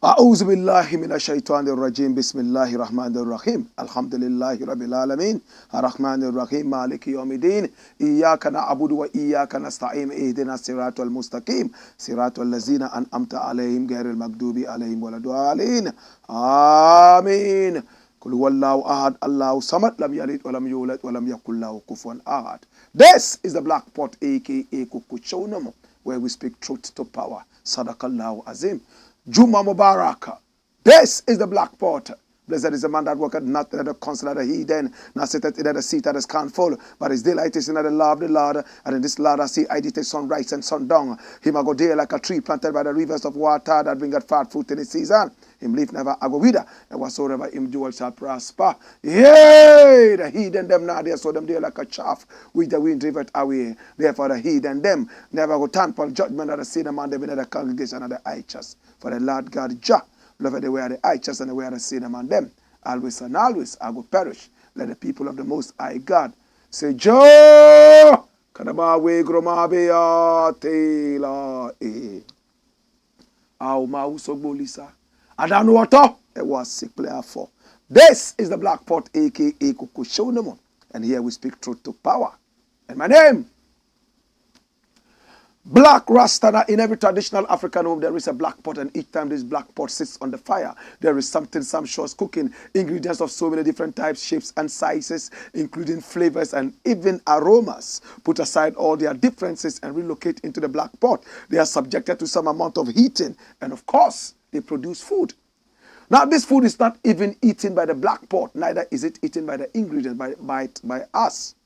أعوذ بالله من الشيطان الرجيم بسم الله الرحمن الرحيم الحمد لله رب العالمين الرحمن الرحيم مالك يوم الدين إياك نعبد وإياك نستعين اهدنا الصراط المستقيم صراط الذين أنعمت عليهم غير المغضوب عليهم ولا الضالين آمين قل هو الله أحد الله الصمد لم يلد ولم يولد ولم يكن له كفوا أحد. This is the Black Pot aka Kukuchonomo, where we speak truth to power. Sadakallahu Azim. Juma Mubarak. This is the Black Pot. Blessed is the man that worketh not in the counsel of the heathen, nor sitteth in the seat of the scornful, but his delight is in the law of the Lord, and in this law I see I did sunrise and sundown. Him I go there like a tree planted by the rivers of water that bringeth fat fruit in its season. Him leave never I go wither, and whatsoever him do shall prosper. Yea, the heathen them now there, so them there like a chaff, which the wind driveth away. Therefore the heathen them never go turn for judgment of the sin among them in the congregation of the righteous. For the Lord God Jah loveth the way of the righteous and the way of the sin among them. Always and always I will perish. Let the people of the Most High God say, Joe! Kadamawe gromabea tela e. Au mausogbolisa. I don't know what it was sick player for. This is the Black Pot aka Kukushonemo. And here we speak truth to power. And my name, Blakk RASTA. In every traditional African home, there is a black pot, and each time this black pot sits on the fire, there is something sumptuous cooking. Ingredients of so many different types, shapes, and sizes, including flavors and even aromas. Put aside all their differences and relocate into the black pot. They are subjected to some amount of heating, and of course, they produce food. Now, this food is not even eaten by the black pot, neither is it eaten by the ingredients, by us,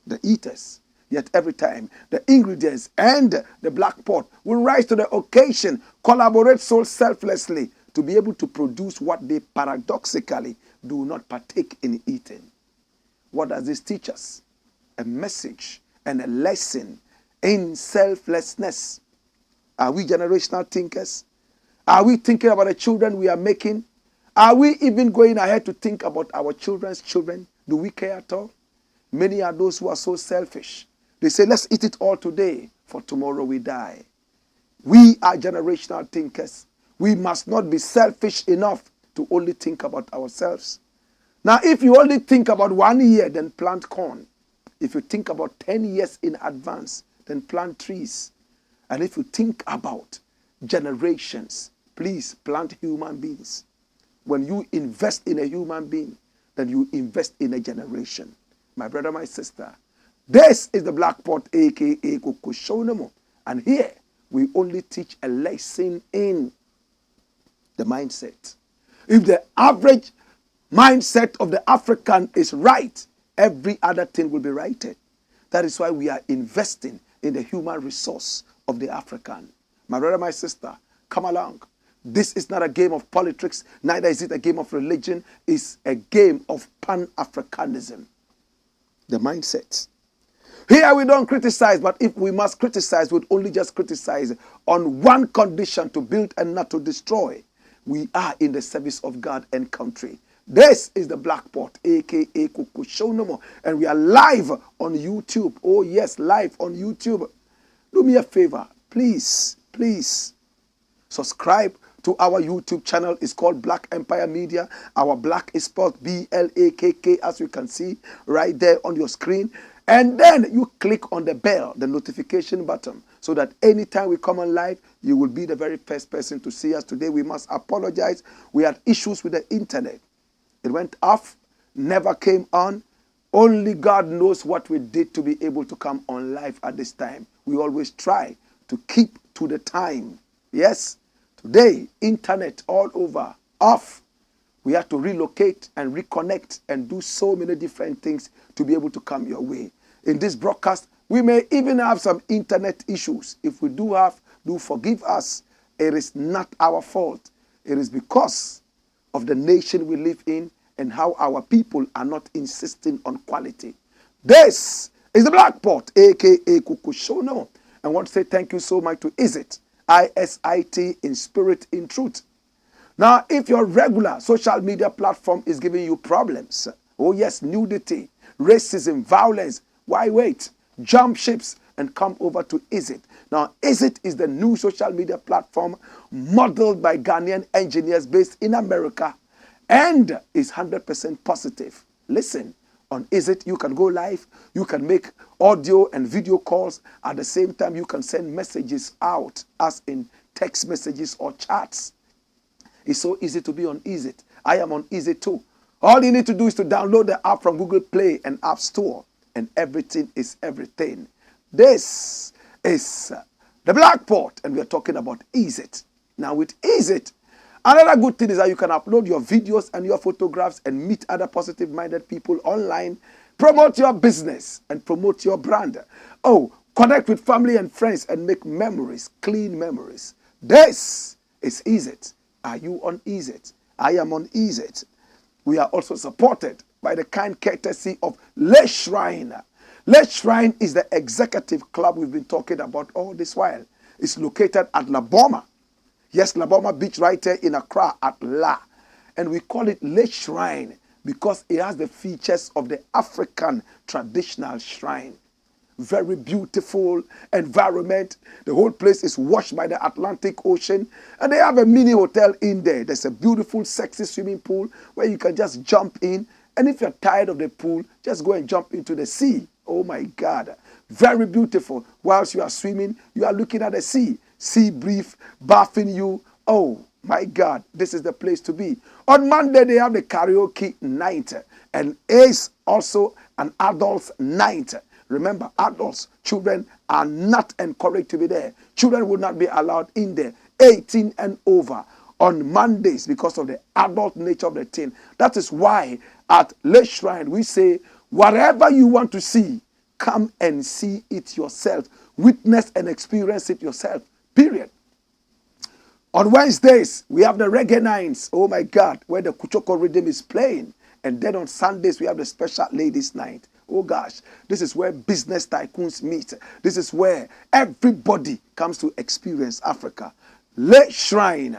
the eaters. Yet every time the ingredients and the black pot will rise to the occasion, collaborate so selflessly to be able to produce what they paradoxically do not partake in eating. What does this teach us? A message and a lesson in selflessness. Are we generational thinkers? Are we thinking about the children we are making? Are we even going ahead to think about our children's children? Do we care at all? Many are those who are so selfish. They say, let's eat it all today, for tomorrow we die. We are generational thinkers. We must not be selfish enough to only think about ourselves. Now, if you only think about 1 year, then plant corn. If you think about 10 years in advance, then plant trees. And if you think about generations, please plant human beings. When you invest in a human being, then you invest in a generation. My brother, my sister, this is the Black Pot aka Kukushonemo, and here we only teach a lesson in the mindset. If the average mindset of the African is right, every other thing will be righted. That is why we are investing in the human resource of the African. My brother, my sister, come along. This is not a game of politics, neither is it a game of religion. It's a game of Pan-Africanism. The mindset. Here we don't criticize, but if we must criticize, we'd only just criticize on one condition: to build and not to destroy. We are in the service of God and country. This is the Black Pot, aka Kukushonomo, and we are live on YouTube. Oh yes, live on YouTube. Do me a favor, please, please subscribe to our YouTube channel. It's called Black Empire Media. Our Black is spelled B-L-A-K-K, as you can see right there on your screen. And then you click on the bell, the notification button, so that anytime we come on live, you will be the very first person to see us. Today, we must apologize. We had issues with the internet. It went off, never came on. Only God knows what we did to be able to come on live at this time. We always try to keep to the time. Yes, today, internet all over, off. We have to relocate and reconnect and do so many different things to be able to come your way. In this broadcast, we may even have some internet issues. If we do have, do forgive us. It is not our fault. It is because of the nation we live in and how our people are not insisting on quality. This is the Blakk Pot, a.k.a. Kukushono. I want to say thank you so much to ISIT, I-S-I-T, in spirit, in truth. Now, if your regular social media platform is giving you problems, oh yes, nudity, racism, violence, why wait? Jump ships and come over to ISIT. Now, ISIT is the new social media platform modeled by Ghanaian engineers based in America and is 100% positive. Listen, on ISIT, you can go live, you can make audio and video calls. At the same time, you can send messages out, as in text messages or chats. It's so easy to be on ISIT. I am on ISIT too. All you need to do is to download the app from Google Play and App Store, and everything is everything. This is the Blakk Pot, and we are talking about ISIT. Now, with ISIT, another good thing is that you can upload your videos and your photographs and meet other positive-minded people online, promote your business and promote your brand. Oh, connect with family and friends and make memories, clean memories. This is ISIT. Are you on ISIT? I am on ISIT. We are also supported by the kind courtesy of Le Shrine. Le Shrine is the executive club we've been talking about all this while. It's located at La Boma. Yes, La Boma Beach right there in Accra at La. And we call it Le Shrine because it has the features of the African traditional shrine. Very beautiful environment. The whole place is washed by the Atlantic Ocean. And they have a mini hotel in there. There's a beautiful, sexy swimming pool where you can just jump in. And if you're tired of the pool, just go and jump into the sea. Oh my God. Very beautiful. Whilst you are swimming, you are looking at the sea. Sea breeze bathing you. Oh my God. This is the place to be. On Monday, they have the karaoke night. And it's also an adults night. Remember, adults, children are not encouraged to be there. Children will not be allowed in there. 18 and over on Mondays because of the adult nature of the thing. That is why at Le Shrine we say, whatever you want to see, come and see it yourself. Witness and experience it yourself. Period. On Wednesdays, we have the Reggae Nights. Oh my God, where the Kuchoko rhythm is playing. And then on Sundays, we have the Special Ladies Night. Oh gosh, this is where business tycoons meet. This is where everybody comes to experience Africa. Le Shrine.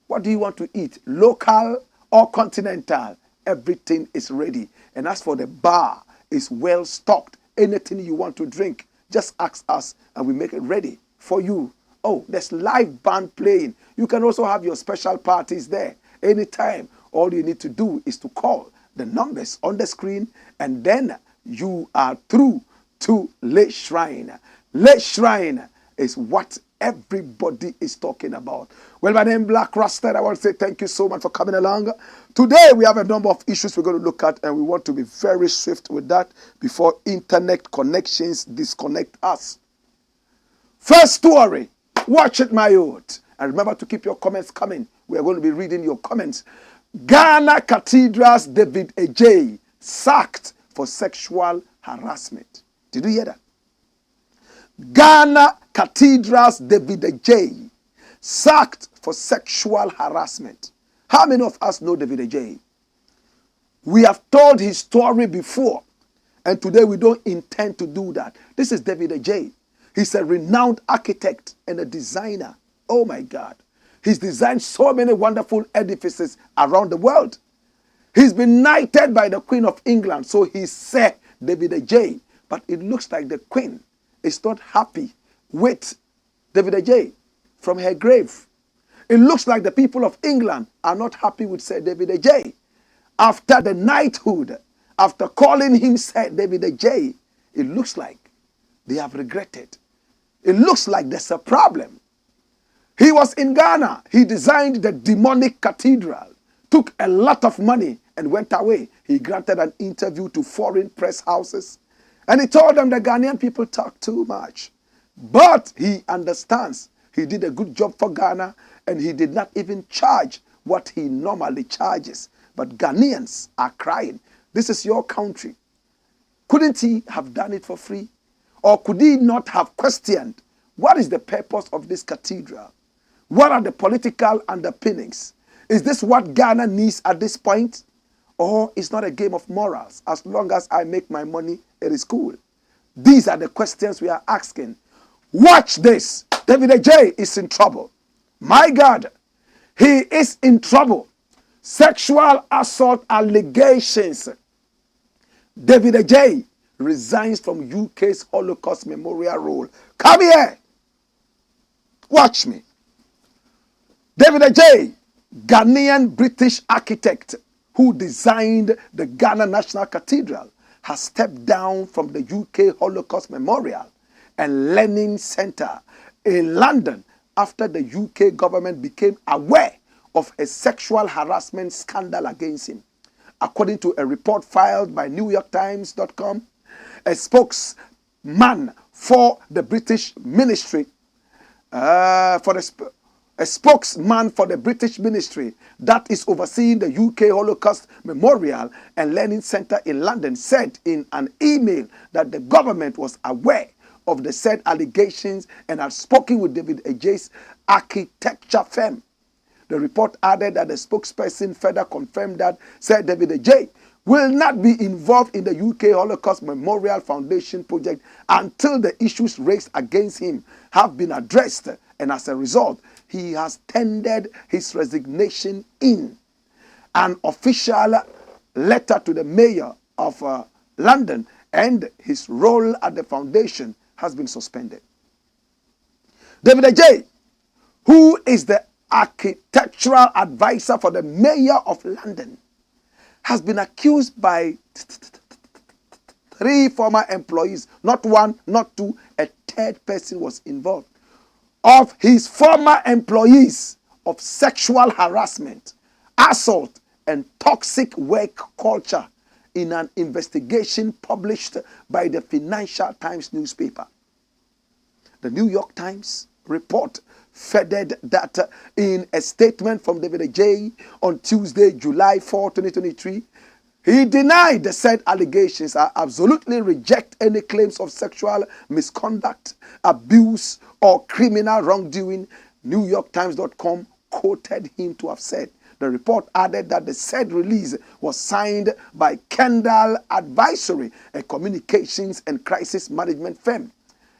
What do you want to eat? Local or continental? Everything is ready. And as for the bar, it's well stocked. Anything you want to drink, just ask us and we make it ready for you. Oh, there's live band playing. You can also have your special parties there anytime. All you need to do is to call the numbers on the screen, and then you are through to Le Shrine. Le Shrine is what everybody is talking about. Well, my name is Blakk RASTA. I want to say thank you so much for coming along. Today, we have a number of issues we're going to look at, and we want to be very swift with that before internet connections disconnect us. First story. Watch it, my youth. And remember to keep your comments coming. We are going to be reading your comments. Ghana Cathedral'S David Adjaye sacked for sexual harassment. Did you hear that? Ghana Cathedral'S David Adjaye sacked for sexual harassment. How many of us know David Adjaye? We have told his story before, and today we don't intend to do that. This is David Adjaye. He's a renowned architect and a designer. Oh my God. He's designed so many wonderful edifices around the world. He's been knighted by the Queen of England, so he's Sir David Adjaye. But it looks like the Queen is not happy with David Adjaye from her grave. It looks like the people of England are not happy with Sir David Adjaye. After the knighthood, after calling him Sir David Adjaye, it looks like they have regretted. It looks like there's a problem. He was in Ghana. He designed the demonic cathedral, took a lot of money and went away. He granted an interview to foreign press houses, and he told them the Ghanaian people talk too much. But he understands he did a good job for Ghana, and he did not even charge what he normally charges. But Ghanaians are crying. This is your country. Couldn't he have done it for free? Or could he not have questioned what is the purpose of this cathedral? What are the political underpinnings? Is this what Ghana needs at this point? Or it's not a game of morals? As long as I make my money, it is cool. These are the questions we are asking. Watch this. David Adjaye is in trouble. My God, he is in trouble. Sexual assault allegations. David Adjaye resigns from UK's Holocaust Memorial role. Come here. Watch me. David Adjaye, Ghanaian British architect who designed the Ghana National Cathedral, has stepped down from the UK Holocaust Memorial and Learning Centre in London after the UK government became aware of a sexual harassment scandal against him. According to a report filed by NewYorkTimes.com, a spokesman for the British Ministry, a spokesman for the British Ministry that is overseeing the UK Holocaust Memorial and Learning Centre in London said in an email that the government was aware of the said allegations and had spoken with David Adjaye's architecture firm. The report added that the spokesperson further confirmed that said David Adjaye will not be involved in the UK Holocaust Memorial Foundation project until the issues raised against him have been addressed, and as a result, he has tendered his resignation in an official letter to the mayor of London, and his role at the foundation has been suspended. David Adjaye, who is the architectural advisor for the mayor of London, has been accused by 3 former employees, not 1, not 2, a third person was involved, of his former employees of sexual harassment, assault, and toxic work culture in an investigation published by the Financial Times newspaper. The New York Times report furthered that in a statement from David Adjaye on Tuesday, July 4, 2023, he denied the said allegations. I absolutely reject any claims of sexual misconduct, abuse, or criminal wrongdoing, NewYorkTimes.com quoted him to have said. The report added that the said release was signed by Kendall Advisory, a communications and crisis management firm,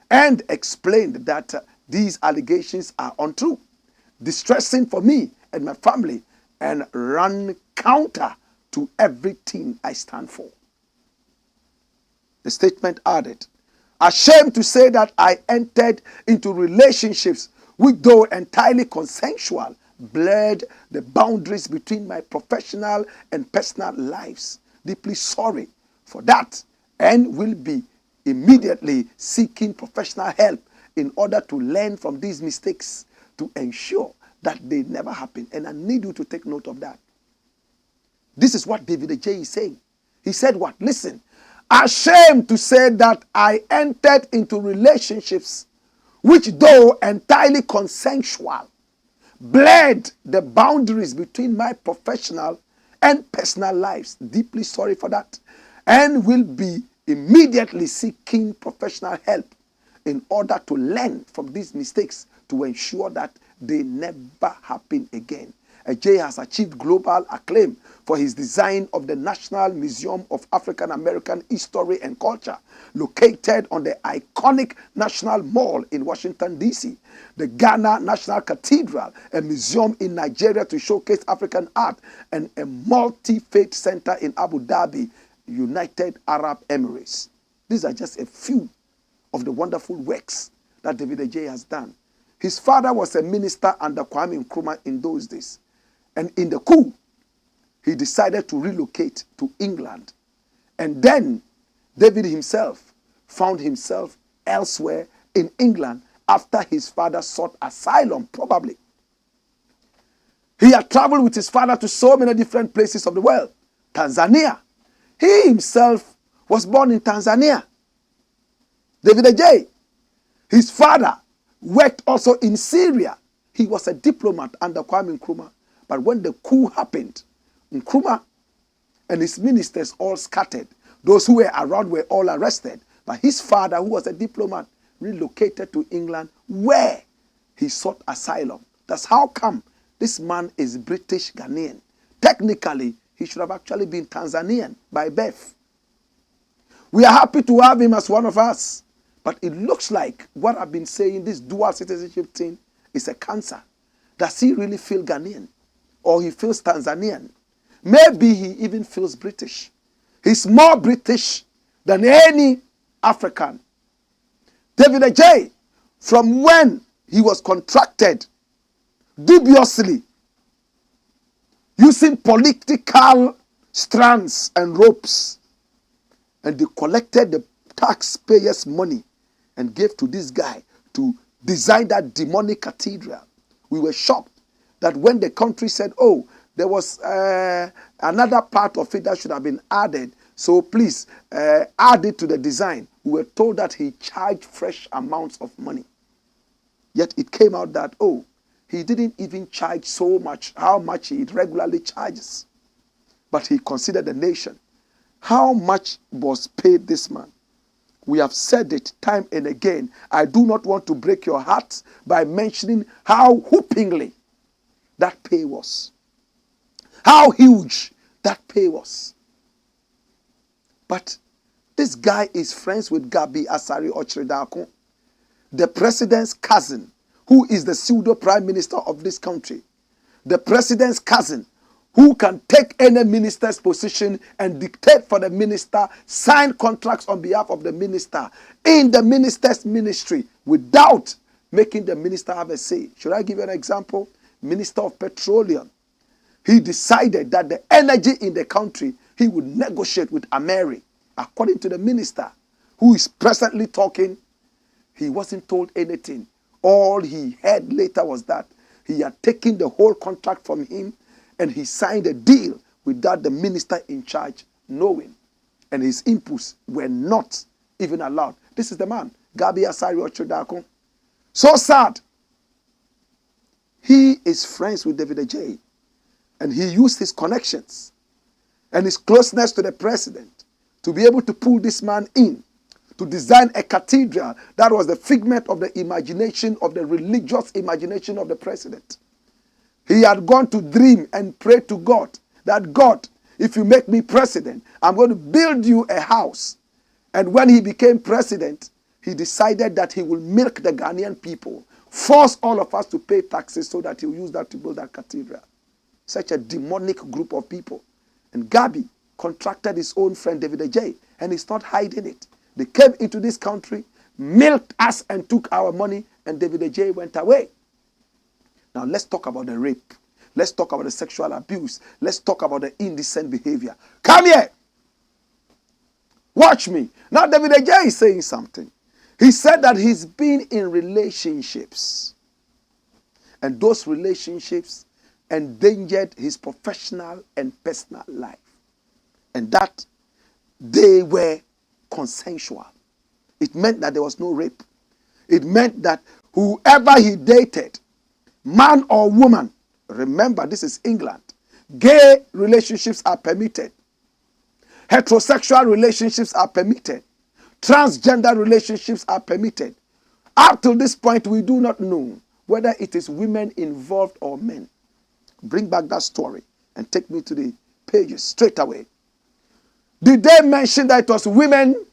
and explained that these allegations are untrue, distressing for me and my family, and run counter to everything I stand for. The statement added, ashamed to say that I entered into relationships which, though entirely consensual, blurred the boundaries between my professional and personal lives. Deeply sorry for that, and will be immediately seeking professional help in order to learn from these mistakes to ensure that they never happen. And I need you to take note of that. This is what David Adjaye is saying. He said what? Listen, ashamed to say that I entered into relationships which, though entirely consensual, blurred the boundaries between my professional and personal lives. Deeply sorry for that, and will be immediately seeking professional help in order to learn from these mistakes to ensure that they never happen again. Adjaye has achieved global acclaim for his design of the National Museum of African American History and Culture, located on the iconic National Mall in Washington, D.C., the Ghana National Cathedral, a museum in Nigeria to showcase African art, and a multi-faith center in Abu Dhabi, United Arab Emirates. These are just a few of the wonderful works that David Adjaye has done. His father was a minister under Kwame Nkrumah in those days. And in the coup, he decided to relocate to England. And then David himself found himself elsewhere in England after his father sought asylum, probably. He had traveled with his father to so many different places of the world, Tanzania. He himself was born in Tanzania. David Adjaye, his father, worked also in Syria. He was a diplomat under Kwame Nkrumah. But when the coup happened, Nkrumah and his ministers all scattered. Those who were around were all arrested. But his father, who was a diplomat, relocated to England, where he sought asylum. That's how come this man is British Ghanaian. Technically, he should have actually been Tanzanian by birth. We are happy to have him as one of us. But it looks like what I've been saying, this dual citizenship thing, is a cancer. Does he really feel Ghanaian? Or he feels Tanzanian? Maybe he even feels British. He's more British than any African. David Adjaye, from when he was contracted dubiously, using political strands and ropes, and they collected the taxpayers' money and gave to this guy to design that demonic cathedral. We were shocked that when the country said, oh, there was another part of it that should have been added, so please add it to the design. We were told that he charged fresh amounts of money. Yet it came out that, oh, he didn't even charge so much, how much he regularly charges. But he considered the nation. How much was paid this man? We have said it time and again. I do not want to break your heart by mentioning how whoopingly that pay was. How huge that pay was. But this guy is friends with Gabi Asari Ochredakun, the president's cousin, who is the pseudo prime minister of this country. The president's cousin, who can take any minister's position and dictate for the minister, sign contracts on behalf of the minister in the minister's ministry without making the minister have a say. Should I give you an example? Minister of Petroleum. He decided that the energy in the country, he would negotiate with Ameri. According to the minister, who is presently talking, he wasn't told anything. All he heard later was that he had taken the whole contract from him and he signed a deal without the minister in charge knowing. And his inputs were not even allowed. This is the man, Gabi Asari Ochredakun. So sad. He is friends with David Adjaye. And he used his connections and his closeness to the president to be able to pull this man in, to design a cathedral that was the figment of the imagination, of the religious imagination of the president. He had gone to dream and pray to God that, God, if you make me president, I'm going to build you a house. And when he became president, he decided that he will milk the Ghanaian people, force all of us to pay taxes so that he'll use that to build that cathedral. Such a demonic group of people. And Gabi contracted his own friend David Adjaye, and he's not hiding it. They came into this country, milked us and took our money, and David Adjaye went away. Now let's talk about the rape. Let's talk about the sexual abuse. Let's talk about the indecent behavior. Come here. Watch me. Now David Adjaye is saying something. He said that he's been in relationships. And those relationships endangered his professional and personal life. And that they were consensual. It meant that there was no rape. It meant that whoever he dated, man or woman, remember this is England, gay relationships are permitted. Heterosexual relationships are permitted. Transgender relationships are permitted. Up till this point, we do not know whether it is women involved or men. Bring back that story and take me to the pages straight away. Did they mention that it was women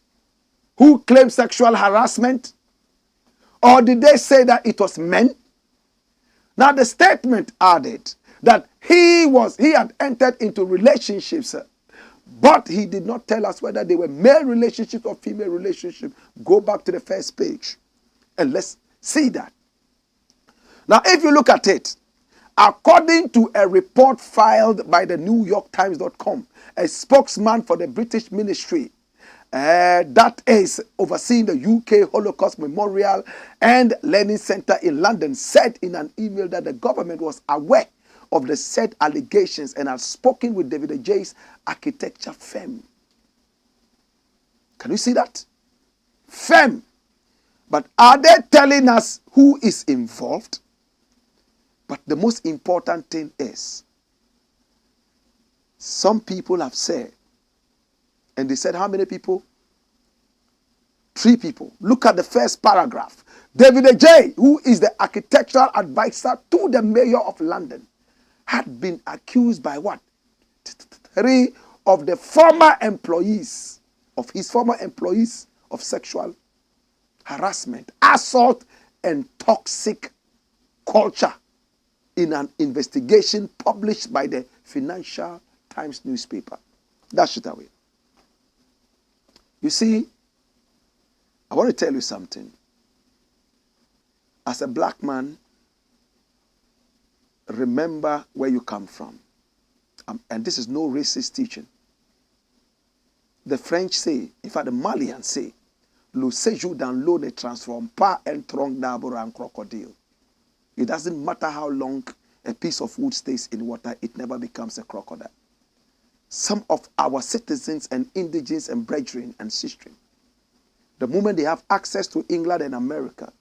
who claimed sexual harassment? Or did they say that it was men? Now the statement added that he had entered into relationships, but he did not tell us whether they were male relationships or female relationships. Go back to the first page and let's see that. Now if you look at it, according to a report filed by the NewYorkTimes.com, a spokesman for the British Ministry that is overseeing the UK Holocaust Memorial and Learning Center in London said in an email that the government was aware of the said allegations and had spoken with David Adjaye's architecture firm. Can you see that? Firm. But are they telling us who is involved? But the most important thing is, some people have said, and they said how many people? 3 people. Look at the first paragraph. David Adjaye, who is the architectural advisor to the mayor of London, had been accused by what? 3 of the former employees, of his former employees, of sexual harassment, assault, and toxic culture in an investigation published by the Financial Times newspaper. Dash it away. You see, I want to tell you something. As a black man, remember where you come from. And this is no racist teaching. The French say, in fact the Malians say, le séjour dans l'eau ne transforme pas un tronc d'arbre en crocodile. It doesn't matter how long a piece of wood stays in water, it never becomes a crocodile. Some of our citizens and indigents and brethren and sisters, the moment they have access to England and America,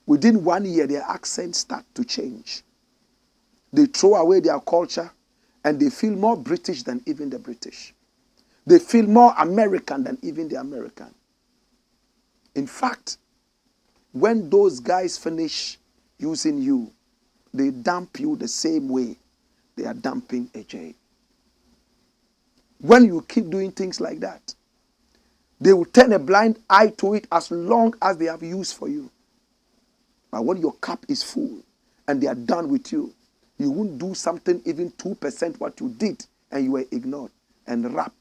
within 1 year their accents start to change. They throw away their culture and they feel more British than even the British. They feel more American than even the American. In fact, when those guys finish using you, they dump you the same way they are dumping Adjaye. When you keep doing things like that, they will turn a blind eye to it as long as they have use for you. But when your cup is full and they are done with you, you won't do something even 2% what you did and you were ignored and rap.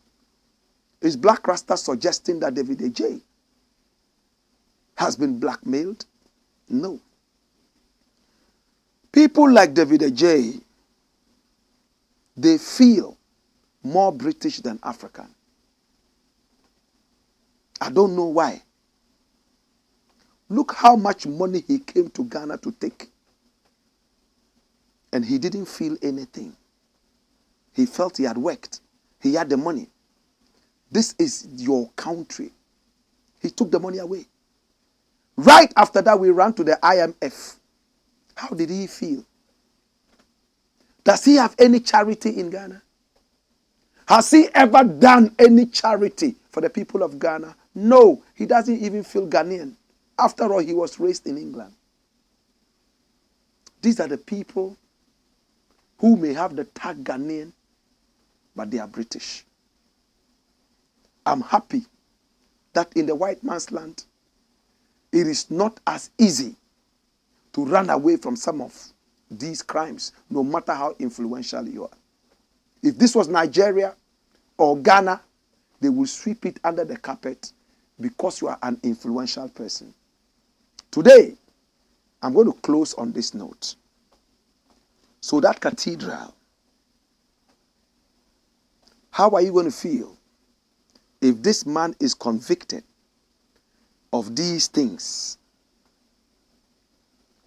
Is Blakk RASTA suggesting that David Adjaye has been blackmailed? No. People like David Adjaye, they feel more British than African. I don't know why. Look how much money he came to Ghana to take. And he didn't feel anything. He felt he had worked. He had the money. This is your country. He took the money away. Right after that, we ran to the IMF. How did he feel? Does he have any charity in Ghana? Has he ever done any charity for the people of Ghana? No, he doesn't even feel Ghanaian. After all, he was raised in England. These are the people who may have the tag Ghanaian, but they are British. I'm happy that in the white man's land, it is not as easy to run away from some of these crimes, no matter how influential you are. If this was Nigeria or Ghana, they will sweep it under the carpet because you are an influential person. Today, I'm going to close on this note. So that cathedral, how are you going to feel if this man is convicted of these things?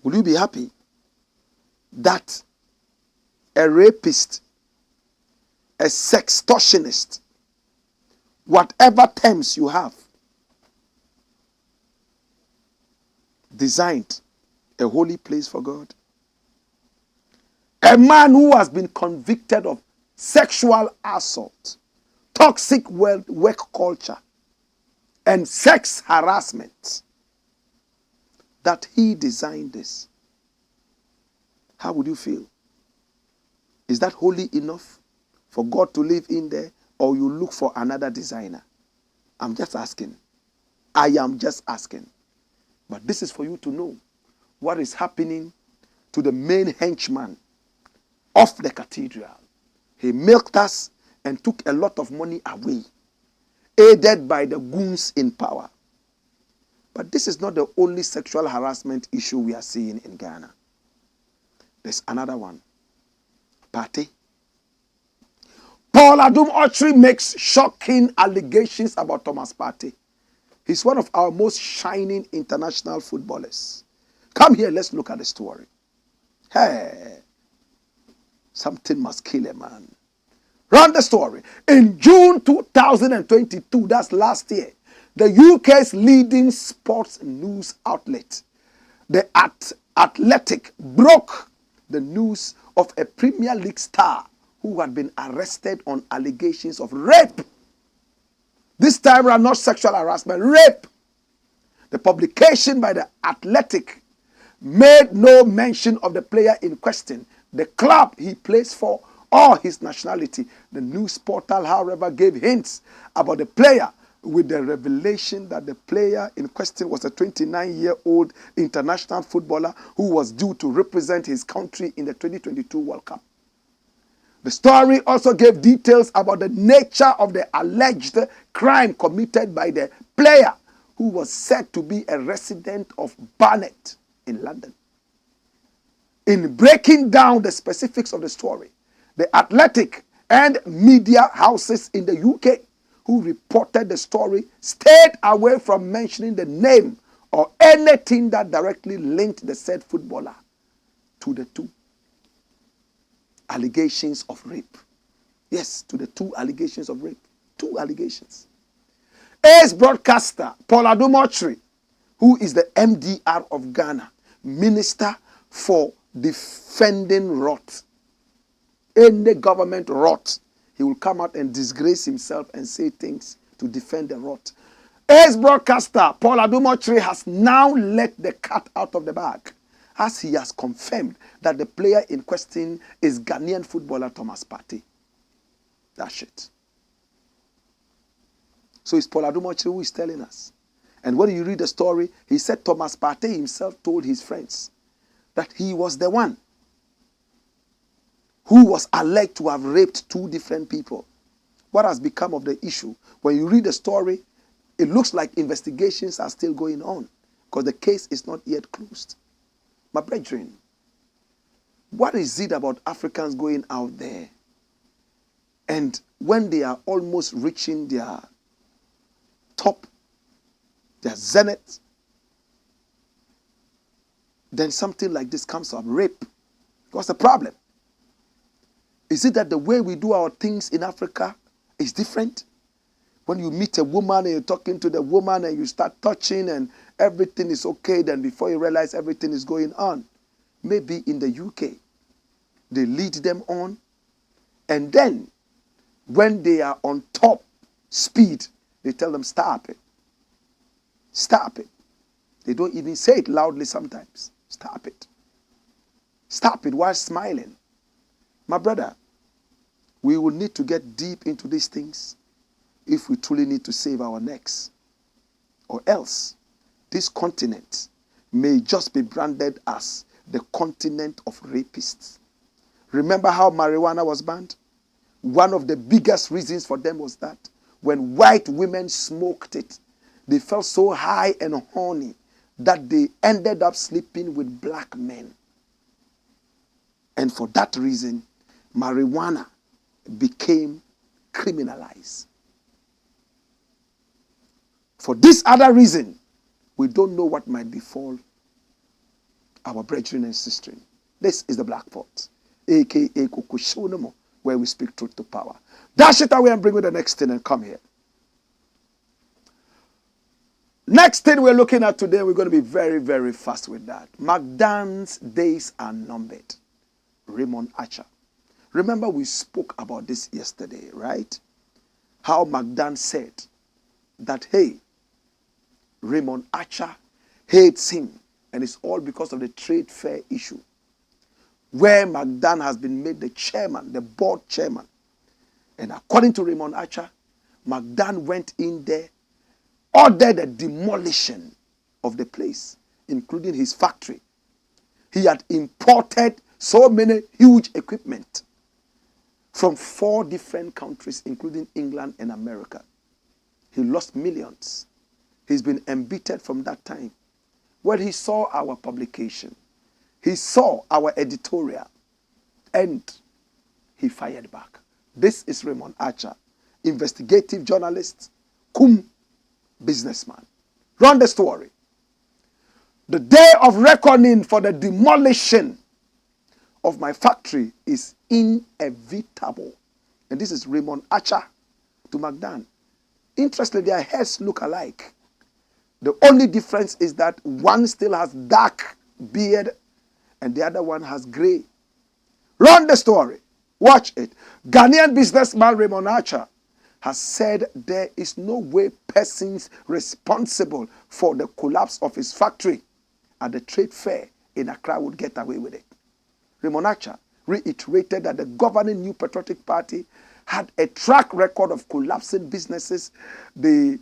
Will you be happy that a rapist, a sextortionist, whatever terms you have, designed a holy place for God? A man who has been convicted of sexual assault, toxic work culture, and sex harassment, that he designed this. How would you feel? Is that holy enough for God to live in there, or you look for another designer? I'm just asking. I am just asking. But this is for you to know what is happening to the main henchman of the cathedral. He milked us and took a lot of money away, aided by the goons in power. But this is not the only sexual harassment issue we are seeing in Ghana. There's another one. Partey. Paul Adum Ochri makes shocking allegations about Thomas Partey. He's one of our most shining international footballers. Come here, let's look at the story. Hey. Something must kill a man. Run the story. In June 2022, that's last year, the UK's leading sports news outlet, the Athletic, broke the news of a Premier League star who had been arrested on allegations of rape. This time around, not sexual harassment, rape. The publication by the Athletic made no mention of the player in question, the club he plays for, or his nationality. The news portal, however, gave hints about the player, with the revelation that the player in question was a 29-year-old international footballer who was due to represent his country in the 2022 World Cup. The story also gave details about the nature of the alleged crime committed by the player, who was said to be a resident of Barnet in London. In breaking down the specifics of the story, the Athletic and media houses in the UK who reported the story stayed away from mentioning the name or anything that directly linked the said footballer to the two allegations of rape. Yes, to the two allegations of rape. Two allegations. Ace broadcaster Paul Adumochri, who is the MDR of Ghana, Minister for Defending Rot. Any government rot, he will come out and disgrace himself and say things to defend the rot. Ace broadcaster Paul Adumochri has now let the cat out of the bag, as he has confirmed that the player in question is Ghanaian footballer Thomas Partey. That's it. So it's Paul Adumochri who is telling us. And when you read the story, he said Thomas Partey himself told his friends that he was the one who was alleged to have raped two different people. What has become of the issue? When you read the story, it looks like investigations are still going on because the case is not yet closed. My brethren, what is it about Africans going out there and when they are almost reaching their top, their zenith, then something like this comes up, rape? What's the problem? Is it that the way we do our things in Africa is different? When you meet a woman and you're talking to the woman and you start touching and everything is okay, then before you realize everything is going on. Maybe in the UK, they lead them on, and then when they are on top speed, they tell them, stop it. Stop it. They don't even say it loudly sometimes. Stop it. Stop it while smiling. My brother, we will need to get deep into these things if we truly need to save our necks. Or else, this continent may just be branded as the continent of rapists. Remember how marijuana was banned? One of the biggest reasons for them was that when white women smoked it, they felt so high and horny that they ended up sleeping with black men. And for that reason, marijuana became criminalized. For this other reason, we don't know what might befall our brethren and sisters. This is the Black Pot, a.k.a. Kukushonomo, where we speak truth to power. Dash it away and bring me the next thing and come here. Next thing we're looking at today, we're going to be very, very fast with that. McDAN'S days are numbered. Raymond Archer. Remember we spoke about this yesterday, right? How McDAN said that, hey, Raymond Archer hates him, and it's all because of the trade fair issue, where McDAN has been made the chairman, the board chairman. And according to Raymond Archer, McDAN went in there, ordered a demolition of the place, including his factory. He had imported so many huge equipment from 4 different countries, including England and America. He lost millions. He's been embittered from that time. When he saw our publication, he saw our editorial, and he fired back. This is Raymond Archer, investigative journalist, cum businessman. Run the story. The day of reckoning for the demolition of my factory is inevitable. And this is Raymond Archer to McDAN. Interestingly, their heads look alike. The only difference is that one still has dark beard and the other one has gray. Run the story. Watch it. Ghanaian businessman Raymond Archer has said there is no way persons responsible for the collapse of his factory at the trade fair in Accra would get away with it. Raymond Archer reiterated that the governing New Patriotic Party had a track record of collapsing businesses they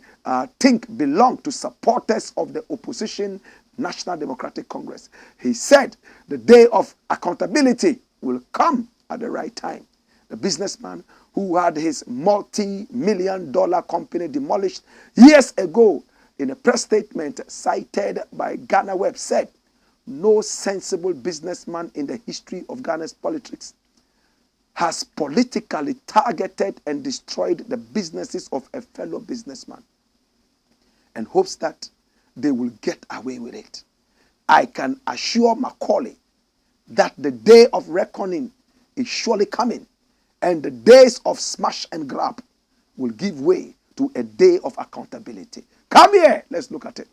think belonged to supporters of the opposition National Democratic Congress. He said the day of accountability will come at the right time. The businessman who had his multi-million-dollar company demolished years ago, in a press statement cited by Ghana Web, said, "No sensible businessman in the history of Ghana's politics has politically targeted and destroyed the businesses of a fellow businessman and hopes that they will get away with it. I can assure Macaulay that the day of reckoning is surely coming, and the days of smash and grab will give way to a day of accountability." Come here, let's look at it.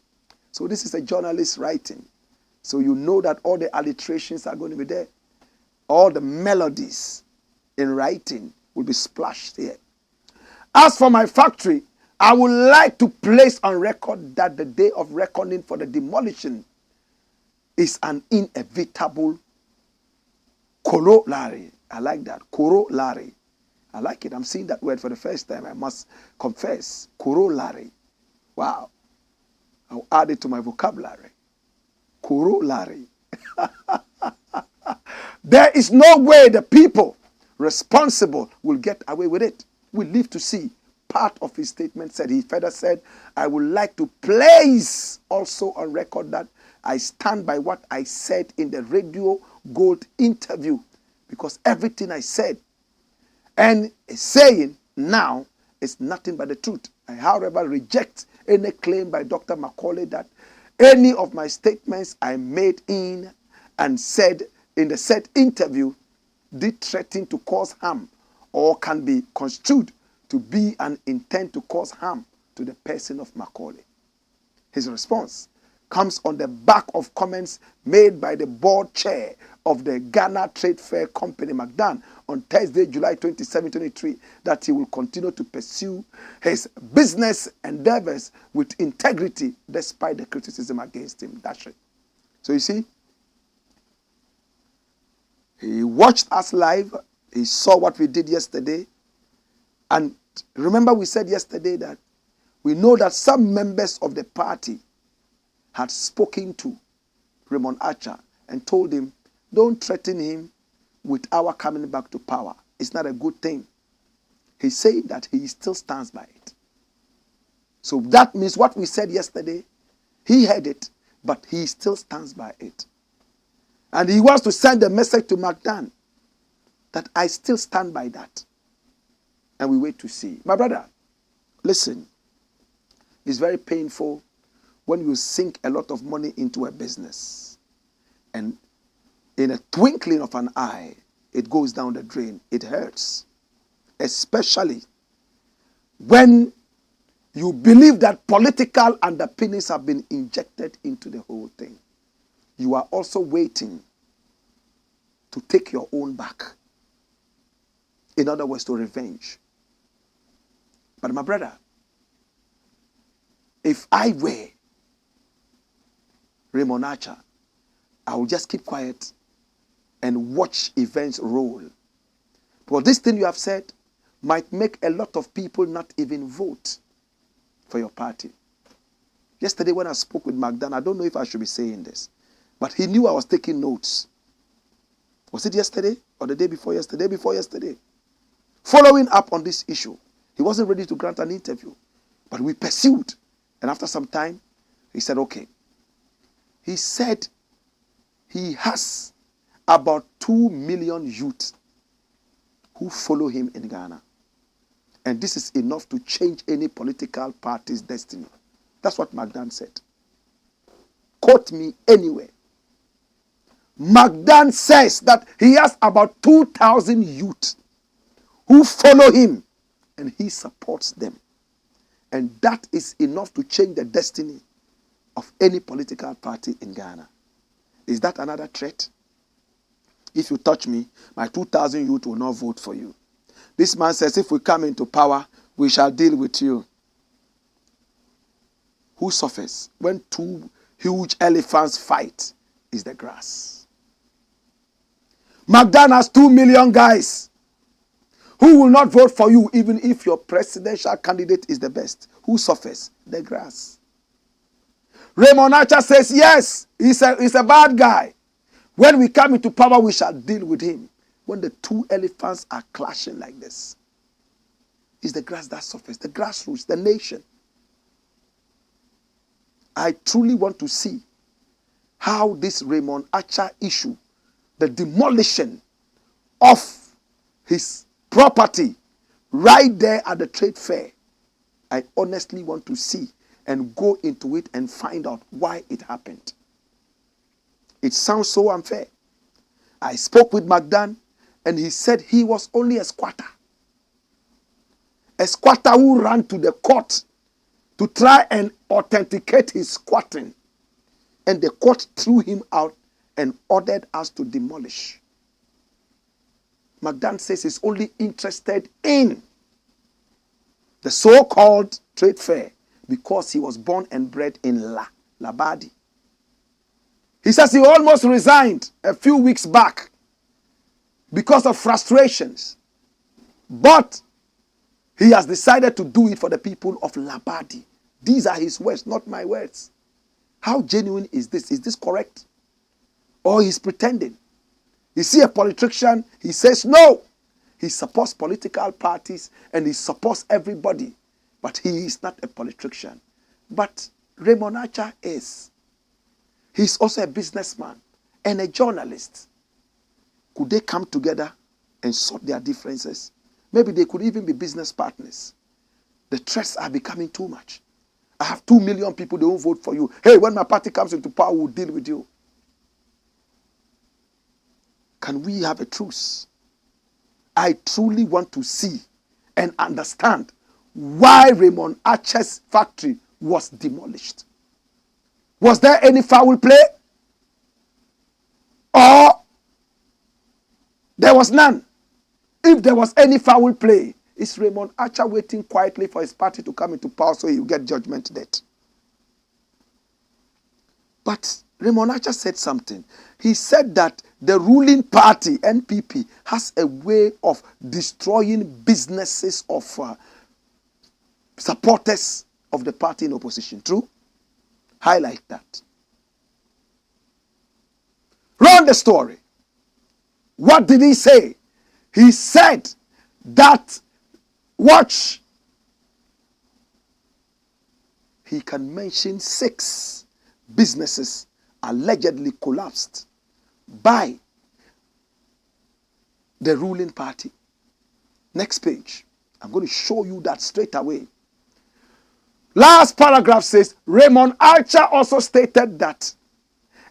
So this is a journalist writing. So you know that all the alliterations are going to be there. All the melodies in writing will be splashed here. As for my factory, I would like to place on record that the day of reckoning for the demolition is an inevitable corollary. I like that. Corollary. I like it. I'm seeing that word for the first time. I must confess. Corollary. Wow. I'll add it to my vocabulary. Corollary. There is no way the people responsible will get away with it. We live to see. Part of his statement said, he further said, I would like to place also on record that I stand by what I said in the Radio Gold interview, because everything I said and is saying now is nothing but the truth. I, however, reject any claim by Dr. Macaulay that any of my statements I made in and said in the said interview did threaten to cause harm or can be construed to be an intent to cause harm to the person of Macaulay. His response comes on the back of comments made by the board chair of the Ghana Trade Fair Company, McDAN, on Thursday, July 27, 2023, that he will continue to pursue his business endeavors with integrity despite the criticism against him. That's it. So you see, he watched us live. He saw what we did yesterday. And remember, we said yesterday that we know that some members of the party had spoken to Raymond Archer and told him, don't threaten him with our coming back to power. It's not a good thing. He said that he still stands by it. So that means what we said yesterday, he heard it, but he still stands by it. And he wants to send a message to McDAN that I still stand by that. And we wait to see. My brother, listen, it's very painful when you sink a lot of money into a business and in a twinkling of an eye, it goes down the drain. It hurts. Especially when you believe that political underpinnings have been injected into the whole thing. You are also waiting to take your own back. In other words, to revenge. But my brother, if I were Raymond Archer, I will just keep quiet and watch events roll. Because this thing you have said might make a lot of people not even vote for your party. Yesterday when I spoke with McDAN, I don't know if I should be saying this, but he knew I was taking notes. Was it yesterday or the day before yesterday? Day before yesterday. Following up on this issue, he wasn't ready to grant an interview, but we pursued. And after some time, he said, okay. He said he has about 2 million youths who follow him in Ghana. And this is enough to change any political party's destiny. That's what McDAN said. Quote me anywhere. McDAN'S says that he has about 2,000 youth who follow him and he supports them. And that is enough to change the destiny of any political party in Ghana. Is that another threat? If you touch me, my 2,000 youth will not vote for you. This man says, if we come into power, we shall deal with you. Who suffers when two huge elephants fight is the grass. McDAN'S has 2 million guys who will not vote for you even if your presidential candidate is the best. Who suffers? The grass. Raymond says, yes, he's a bad guy. When we come into power, we shall deal with him. When the two elephants are clashing like this, it's the grass that suffers, the grassroots, the nation. I truly want to see how this Raymond Adjaye issue, the demolition of his property right there at the trade fair, I honestly want to see and go into it and find out why it happened. It sounds so unfair. I spoke with McDAN'S and he said he was only a squatter. A squatter who ran to the court to try and authenticate his squatting. And the court threw him out and ordered us to demolish. McDAN'S says he's only interested in the so-called trade fair because he was born and bred in Labadi. He says he almost resigned a few weeks back because of frustrations. But he has decided to do it for the people of Labadi. These are his words, not my words. How genuine is this? Is this correct? Or he's pretending? You see a politician, he says no. He supports political parties and he supports everybody. But he is not a politician. But Raymond Adjaye is. He's also a businessman and a journalist. Could they come together and sort their differences? Maybe they could even be business partners. The threats are becoming too much. I have 2 million people, they won't vote for you. Hey, when my party comes into power, we'll deal with you. Can we have a truce? I truly want to see and understand why Raymond Adjaye's factory was demolished. Was there any foul play? Or there was none? If there was any foul play, is Raymond Adjaye waiting quietly for his party to come into power so he will get judgment debt? But Raymond Adjaye said something. He said that the ruling party, NPP, has a way of destroying businesses of supporters of the party in opposition. True? Highlight that. Run the story. What did he say? He said that, watch, he can mention 6 businesses allegedly collapsed by the ruling party. Next page. I'm going to show you that straight away. Last paragraph says, Raymond Adjaye also stated that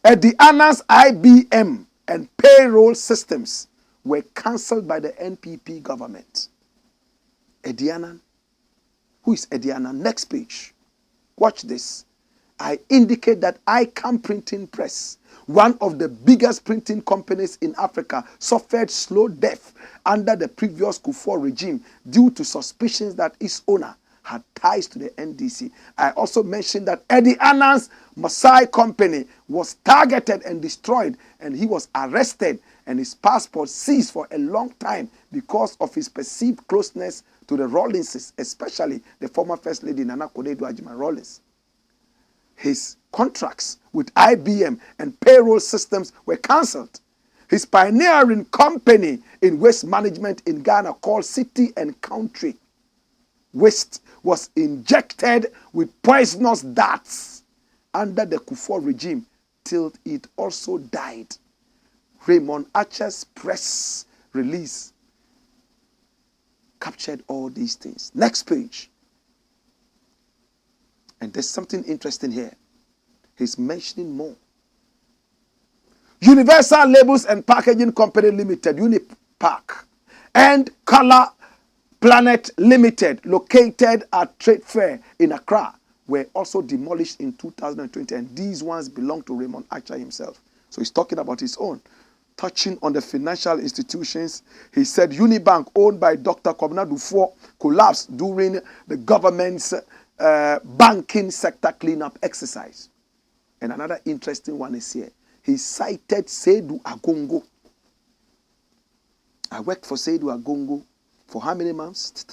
Adjaye's IBM and payroll systems were cancelled by the NPP government. Adjaye, who is Adjaye? Next page. Watch this. I indicate that ICAM Printing Press, one of the biggest printing companies in Africa, suffered slow death under the previous Kufuor regime due to suspicions that its owner had ties to the NDC. I also mentioned that Adjaye's Maasai company was targeted and destroyed, and he was arrested and his passport seized for a long time because of his perceived closeness to the Rawlingses, especially the former First Lady Nana Akufo-Addo Rawlings. His contracts with IBM and payroll systems were cancelled. His pioneering company in waste management in Ghana called City and Country Waste was injected with poisonous darts under the Kufuor regime till it also died. Raymond Adjaye's press release captured all these things. Next page. And there's something interesting here. He's mentioning more. Universal Labels and Packaging Company Limited, Unipack, and Color Planet Limited, located at Trade Fair in Accra, were also demolished in 2020, and these ones belong to Raymond Adjaye himself. So he's talking about his own. Touching on the financial institutions, he said Unibank, owned by Dr. Kobna Dufour, collapsed during the government's banking sector cleanup exercise. And another interesting one is here. He cited Seydou Agongo. I worked for Seydou Agongo for how many months?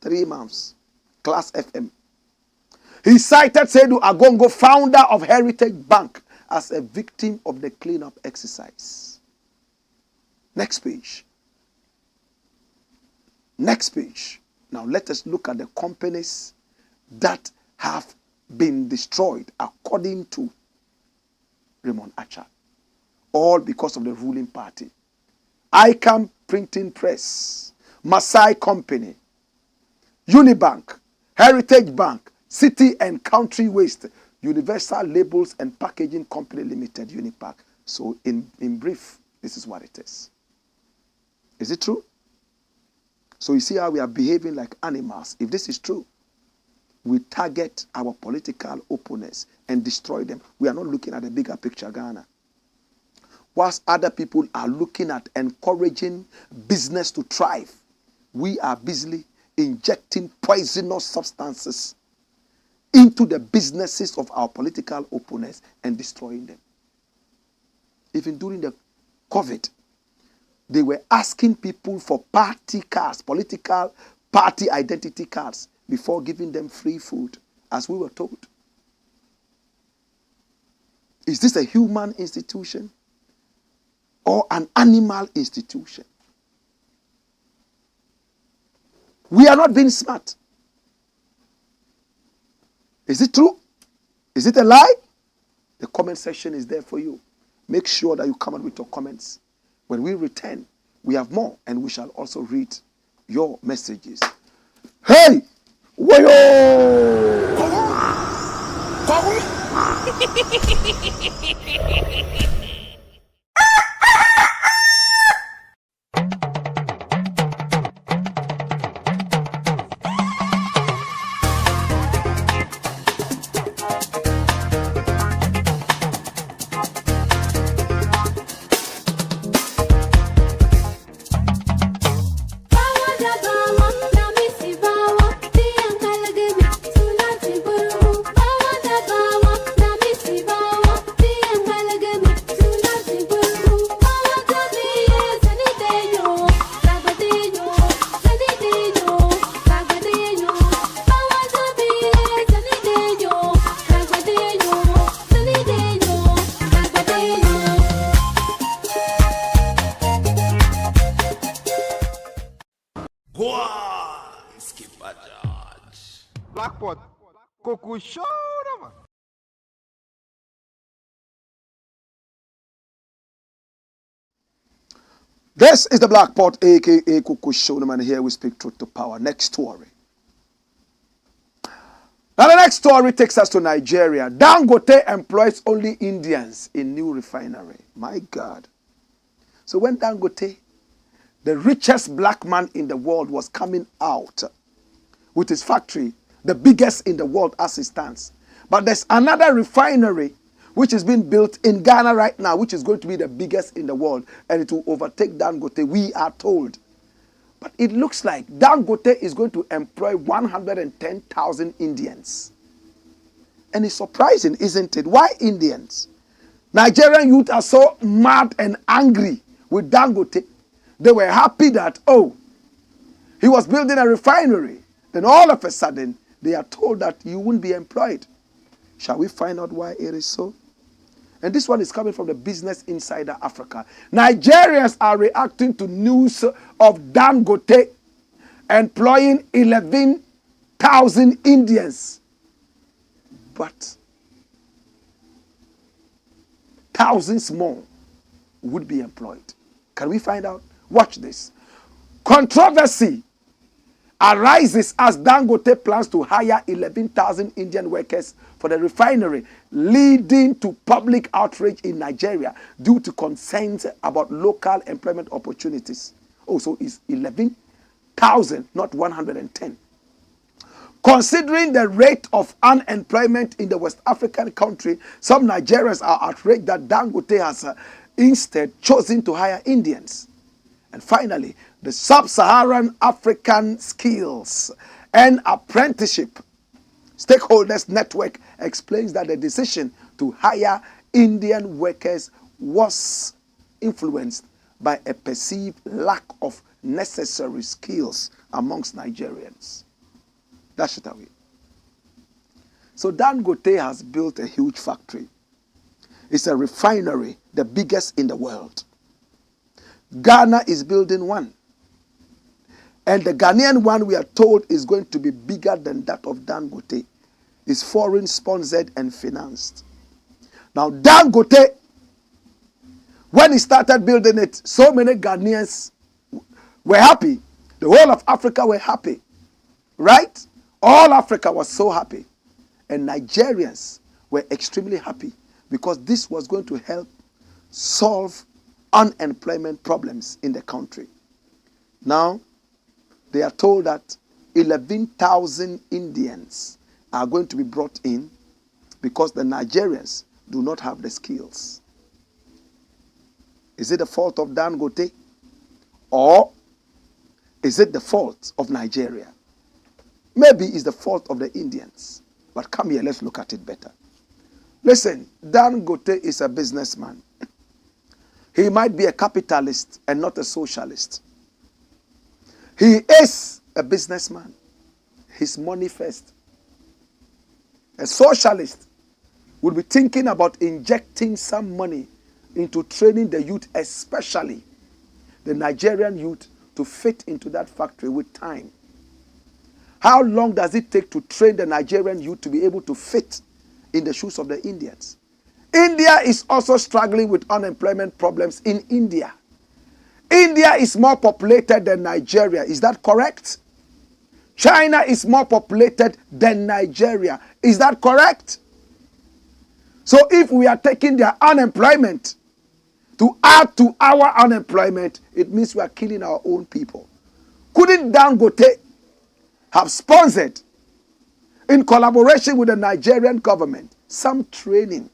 3 months. Class FM. He cited Seydou Agongo, founder of Heritage Bank, as a victim of the cleanup exercise. Next page. Next page. Now let us look at the companies that have been destroyed according to Raymond Adjaye. All because of the ruling party. ICAM Printing Press, Masai Company, Unibank, Heritage Bank, City and Country Waste, Universal Labels and Packaging Company Limited, Unipack. So in brief, this is what it is. Is it true? So you see how we are behaving like animals. If this is true, we target our political opponents and destroy them. We are not looking at the bigger picture, Ghana. Whilst other people are looking at encouraging business to thrive, we are busily injecting poisonous substances into the businesses of our political opponents and destroying them. Even during the COVID, they were asking people for party cards, political party identity cards, before giving them free food, as we were told. Is this a human institution or an animal institution? We are not being smart. Is it true? Is it a lie? The comment section is there for you. Make sure that you come out with your comments. When we return, we have more, and we shall also read your messages. Hey! Wayo! Blakk Kuku show man. This is the Blakk Pot, aka Kuku Show, and here we speak truth to power. Next story. Now the next story takes us to Nigeria. Dangote employs only Indians in new refinery. My God. So when Dangote, the richest black man in the world, was coming out with his factory, the biggest in the world as it stands. But there's another refinery which is being built in Ghana right now, which is going to be the biggest in the world, and it will overtake Dangote, we are told. But it looks like Dangote is going to employ 110,000 Indians. And it's surprising, isn't it? Why Indians? Nigerian youth are so mad and angry with Dangote. They were happy that, oh, he was building a refinery. Then all of a sudden, they are told that you won't be employed. Shall we find out why it is so? And this one is coming from the Business Insider Africa. Nigerians are reacting to news of Dangote employing 11,000 Indians. But thousands more would be employed. Can we find out? Watch this. Controversy arises as Dangote plans to hire 11,000 Indian workers for the refinery, leading to public outrage in Nigeria due to concerns about local employment opportunities. Oh, so it's 11,000, not 110. Considering the rate of unemployment in the West African country, some Nigerians are outraged that Dangote has instead chosen to hire Indians. And finally, the Sub-Saharan African Skills and Apprenticeship Stakeholders Network explains that the decision to hire Indian workers was influenced by a perceived lack of necessary skills amongst Nigerians. That's it away. So Dangote has built a huge factory. It's a refinery, the biggest in the world. Ghana is building one. And the Ghanaian one, we are told, is going to be bigger than that of Dangote. It's foreign sponsored and financed. Now Dangote, when he started building it, so many Ghanaians were happy. The whole of Africa were happy. Right? All Africa was so happy. And Nigerians were extremely happy because this was going to help solve unemployment problems in the country. Now, they are told that 11,000 Indians are going to be brought in because the Nigerians do not have the skills. Is it the fault of Dangote? Or is it the fault of Nigeria? Maybe it's the fault of the Indians. But come here, let's look at it better. Listen, Dangote is a businessman. He might be a capitalist and not a socialist. He is a businessman. His money first. A socialist would be thinking about injecting some money into training the youth, especially the Nigerian youth, to fit into that factory with time. How long does it take to train the Nigerian youth to be able to fit in the shoes of the Indians? India is also struggling with unemployment problems in India. India is more populated than Nigeria. Is that correct? China is more populated than Nigeria. Is that correct? So if we are taking their unemployment to add to our unemployment, it means we are killing our own people. Couldn't Dangote have sponsored, in collaboration with the Nigerian government, some training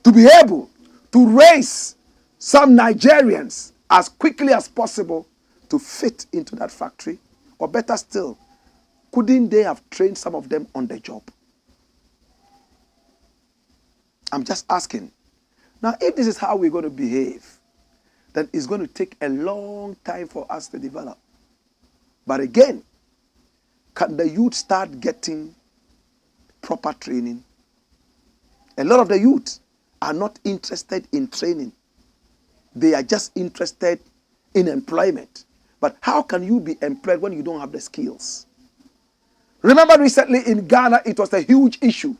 to be able to raise some Nigerians as quickly as possible to fit into that factory? Or better still, couldn't they have trained some of them on the job? I'm just asking. Now, if this is how we're going to behave, then it's going to take a long time for us to develop. But again, can the youth start getting proper training? A lot of the youth are not interested in training. They are just interested in employment. But how can you be employed when you don't have the skills? Remember recently in Ghana, it was a huge issue.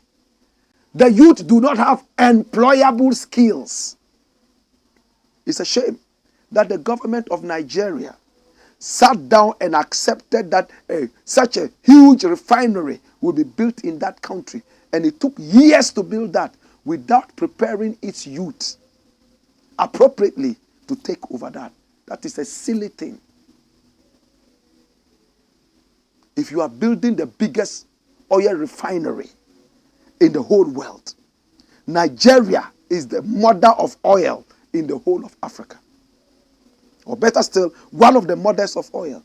The youth do not have employable skills. It's a shame that the government of Nigeria sat down and accepted that such a huge refinery will be built in that country. And it took years to build that without preparing its youth appropriately to take over that. That is a silly thing. If you are building the biggest oil refinery in the whole world, Nigeria is the mother of oil in the whole of Africa. Or better still, one of the mothers of oil.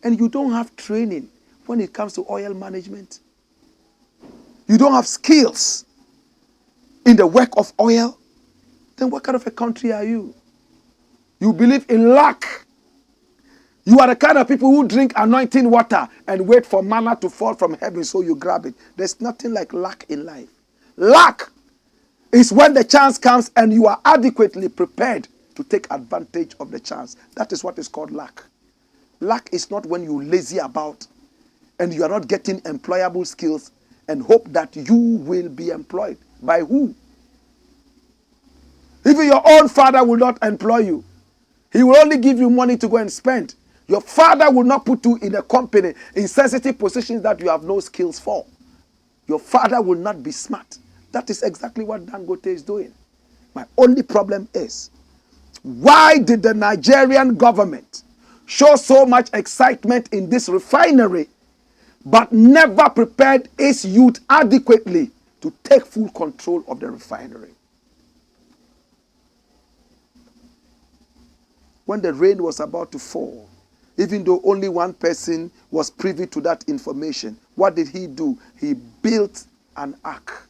And you don't have training when it comes to oil management. You don't have skills in the work of oil. Then what kind of a country are you? You believe in luck. You are the kind of people who drink anointing water and wait for manna to fall from heaven so you grab it. There's nothing like luck in life. Luck is when the chance comes and you are adequately prepared to take advantage of the chance. That is what is called luck. Luck is not when you lazy about and you are not getting employable skills and hope that you will be employed. By who? Even your own father will not employ you. He will only give you money to go and spend. Your father will not put you in a company in sensitive positions that you have no skills for. Your father will not be smart. That is exactly what Dangote is doing. My only problem is, why did the Nigerian government show so much excitement in this refinery, but never prepared its youth adequately to take full control of the refinery? When the rain was about to fall, even though only one person was privy to that information, what did he do? He built an ark.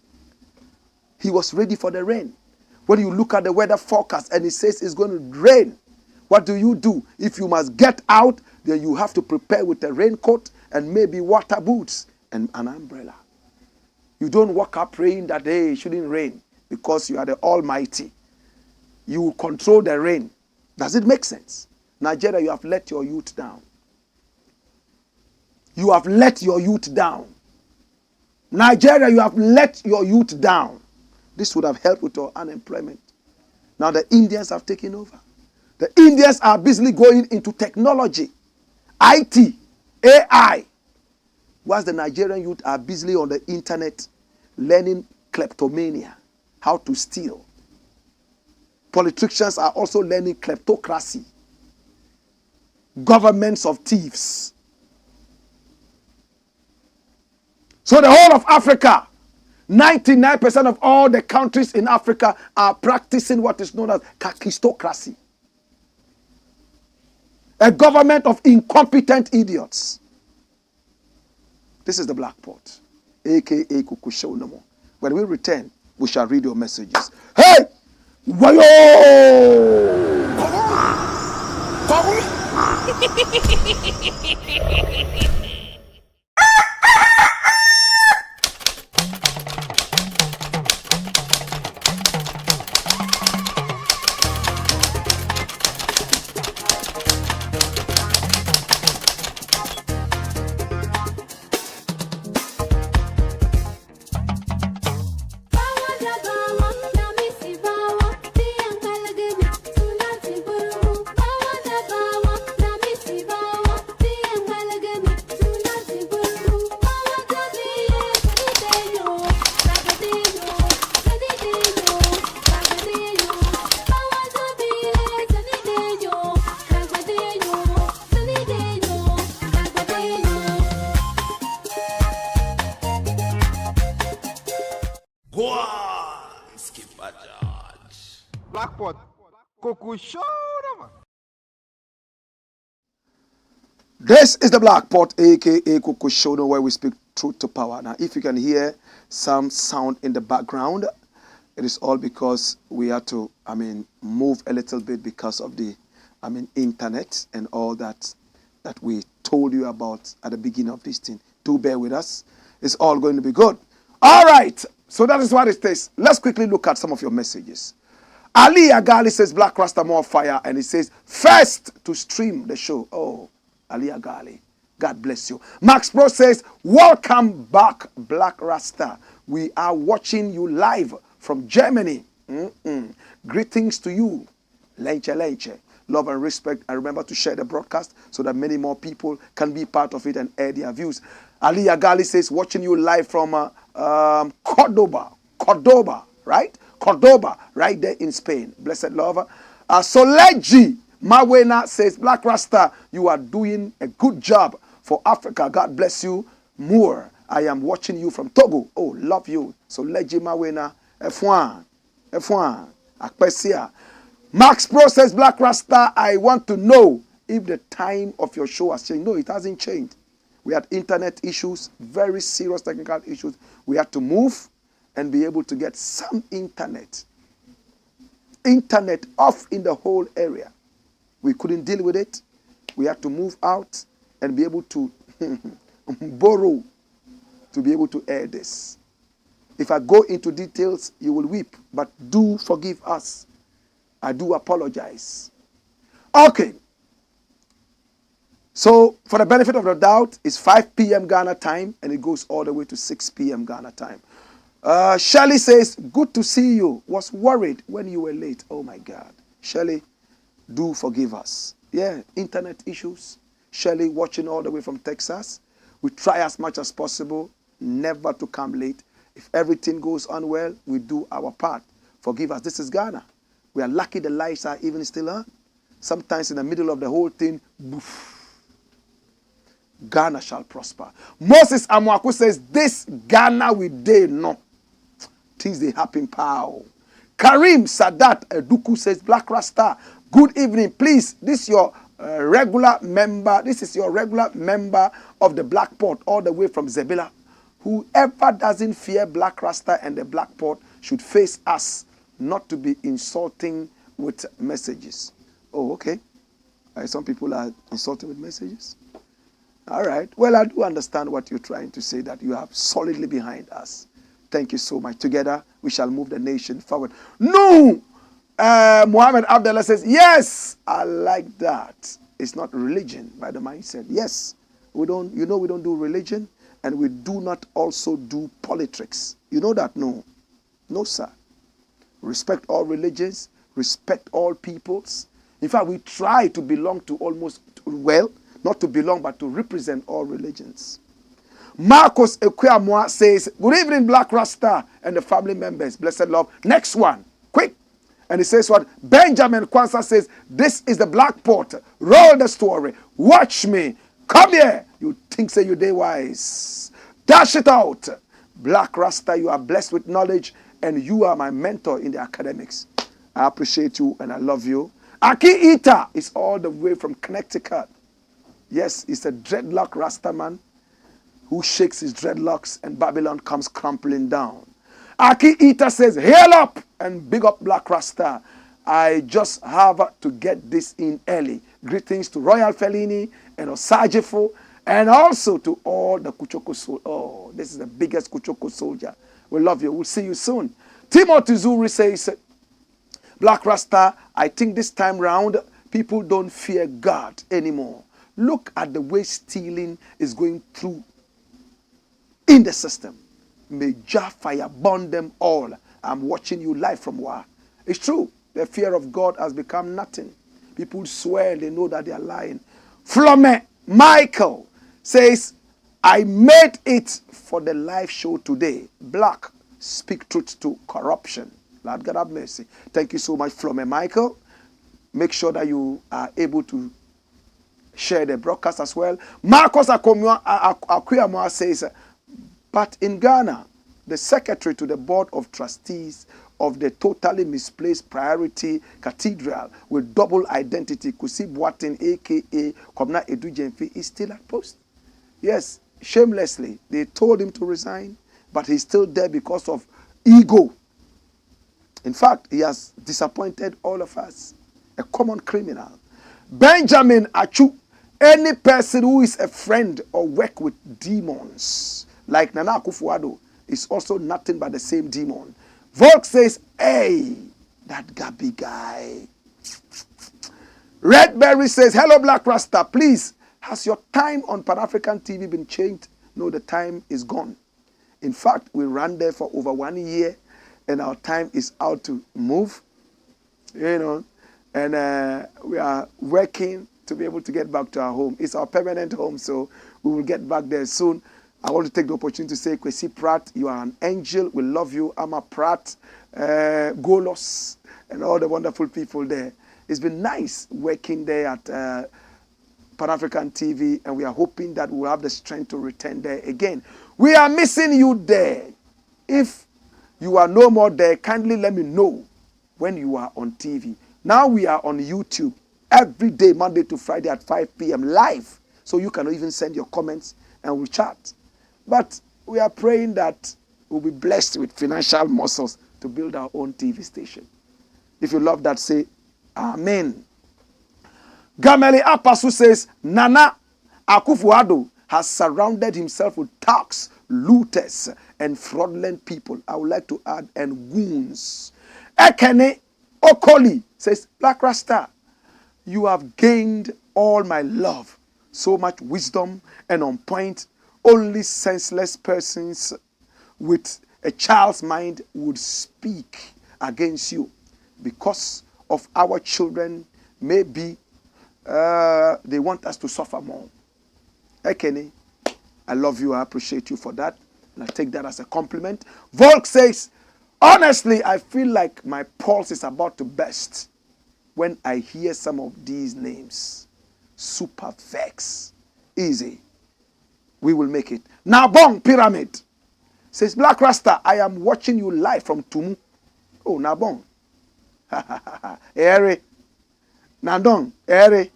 He was ready for the rain. When you look at the weather forecast and it says it's going to rain, what do? If you must get out, then you have to prepare with a raincoat and maybe water boots and an umbrella. You don't walk up praying that, hey, it shouldn't rain because you are the Almighty. You will control the rain. Does it make sense? Nigeria, you have let your youth down. You have let your youth down. Nigeria, you have let your youth down. This would have helped with your unemployment. Now the Indians have taken over. The Indians are busily going into technology, IT, AI, whilst the Nigerian youth are busily on the internet learning kleptomania, how to steal. Politicians are also learning kleptocracy. Governments of thieves. So the whole of Africa, 99% of all the countries in Africa are practicing what is known as kakistocracy. A government of incompetent idiots. This is the Blakk Pot, aka Kukushonomo. When we return, we shall read your messages. Hey! Wayo! Blakk Pot. Show them. This is the Blakk Pot, aka Kukushono, where we speak truth to power. Now, if you can hear some sound in the background, it is all because we had to, move a little bit because of the, internet and all that we told you about at the beginning of this thing. Do bear with us. It's all going to be good. All right. So that is what it is. Let's quickly look at some of your messages. Ali Agali says, Black Rasta more fire. And he says, first to stream the show. Oh, Ali Agali. God bless you. Max Pro says, welcome back, Black Rasta. We are watching you live from Germany. Greetings to you. Lenche, lenche. Love and respect. And remember to share the broadcast so that many more people can be part of it and air their views. Ali Agali says, watching you live from Cordoba, right? Cordoba, right there in Spain. Blessed love. Soleji Mawena says, Black Rasta, you are doing a good job for Africa. God bless you more. I am watching you from Togo. Oh, love you. Soleji Mawena, F1, Akpesia. Max Pro says, Black Rasta, I want to know if the time of your show has changed. No, it hasn't changed. We had internet issues, very serious technical issues. We had to move and be able to get some internet off in the whole area. We couldn't deal with it. We had to move out and be able to borrow to be able to air this. If I go into details, you will weep, but do forgive us. I do apologize. Okay. So, for the benefit of the doubt, it's 5 p.m. Ghana time, and it goes all the way to 6 p.m. Ghana time. Shelley says, good to see you. Was worried when you were late. Oh, my God. Shelley, do forgive us. Yeah, internet issues. Shirley watching all the way from Texas. We try as much as possible never to come late. If everything goes on well, we do our part. Forgive us. This is Ghana. We are lucky the lights are even still on. Sometimes in the middle of the whole thing, boof. Ghana shall prosper. Moses Amwaku says, this Ghana we dare not. Things they happen, pow. Karim Sadat Eduku says, Black Rasta, good evening. Please, this is your regular member. This is your regular member of the Black Port, all the way from Zebila. Whoever doesn't fear Black Rasta and the Black Port should face us, not to be insulting with messages. Oh, okay. Some people are insulting with messages. All right. Well, I do understand what you're trying to say, that you are solidly behind us. Thank you so much. Together, we shall move the nation forward. No! Muhammad Abdullah says, yes, I like that. It's not religion by the mindset. Yes, we don't do religion, and we do not also do politics. You know that? No. No, sir. Respect all religions, respect all peoples. In fact, we try to belong to not to belong, but to represent all religions. Marcos Ekwamwa says, good evening, Black Rasta and the family members. Blessed love. Next one. Quick. And he says what? Benjamin Kwanzaa says, this is the Black Port. Roll the story. Watch me. Come here. You think say you day wise. Dash it out. Black Rasta, you are blessed with knowledge, and you are my mentor in the academics. I appreciate you and I love you. Aki Ita is all the way from Connecticut. Yes, he's a dreadlock Rasta man who shakes his dreadlocks and Babylon comes crumpling down. Aki Ita says, hail up and big up Black Rasta. I just have to get this in early. Greetings to Royal Felini and Osajifo, and also to all the Kuchoko soldiers. Oh, this is the biggest Kuchoko soldier. We love you. We'll see you soon. Timothy Zuri says, Black Rasta, I think this time round, people don't fear God anymore. Look at the way stealing is going through in the system. May Jah fire burn them all. I'm watching you live from Wa. It's true. The fear of God has become nothing. People swear they know that they are lying. Flome Michael says, I made it for the live show today. Black, speak truth to corruption. Lord God have mercy. Thank you so much, Flome Michael. Make sure that you are able to share the broadcast as well. Marcos Akuyamwa says, but in Ghana, the secretary to the board of trustees of the totally misplaced priority cathedral with double identity, Kusi Boatin, a.k.a. Kobna Edujemfi, is still at post. Yes, shamelessly, they told him to resign, but he's still there because of ego. In fact, he has disappointed all of us. A common criminal. Benjamin Achu, any person who is a friend or work with demons, like Nana Akufo-Addo, is also nothing but the same demon. Volk says, hey, that Gabi guy. Redberry says, hello, Black Rasta, please, has your time on Pan-African TV been changed? No, the time is gone. In fact, we ran there for over 1 year, and our time is out to move, and we are working to be able to get back to our home. It's our permanent home, so we will get back there soon. I want to take the opportunity to say, Kwesi Pratt, you are an angel. We love you. Ama Pratt, Golos, and all the wonderful people there. It's been nice working there at Pan-African TV, and we are hoping that we'll have the strength to return there again. We are missing you there. If you are no more there, kindly let me know when you are on TV. Now we are on YouTube every day, Monday to Friday at 5 p.m. live. So you can even send your comments and we'll chat. But we are praying that we'll be blessed with financial muscles to build our own TV station. If you love that, say Amen. Gameli Apasu says, Nana Akufo-Addo has surrounded himself with thugs, looters, and fraudulent people. I would like to add, and goons. Ekene Okoli says, Black Rasta, you have gained all my love, so much wisdom, and on point. Only senseless persons with a child's mind would speak against you. Because of our children may be They want us to suffer more. Hey, Kenny, I love you. I appreciate you for that. And I take that as a compliment. Volk says, honestly, I feel like my pulse is about to burst when I hear some of these names. Super vex. Easy. We will make it. Nabong Pyramid says, Blakk Rasta, I am watching you live from Tumu. Oh, Nabong. Ere. Nandong. Ere.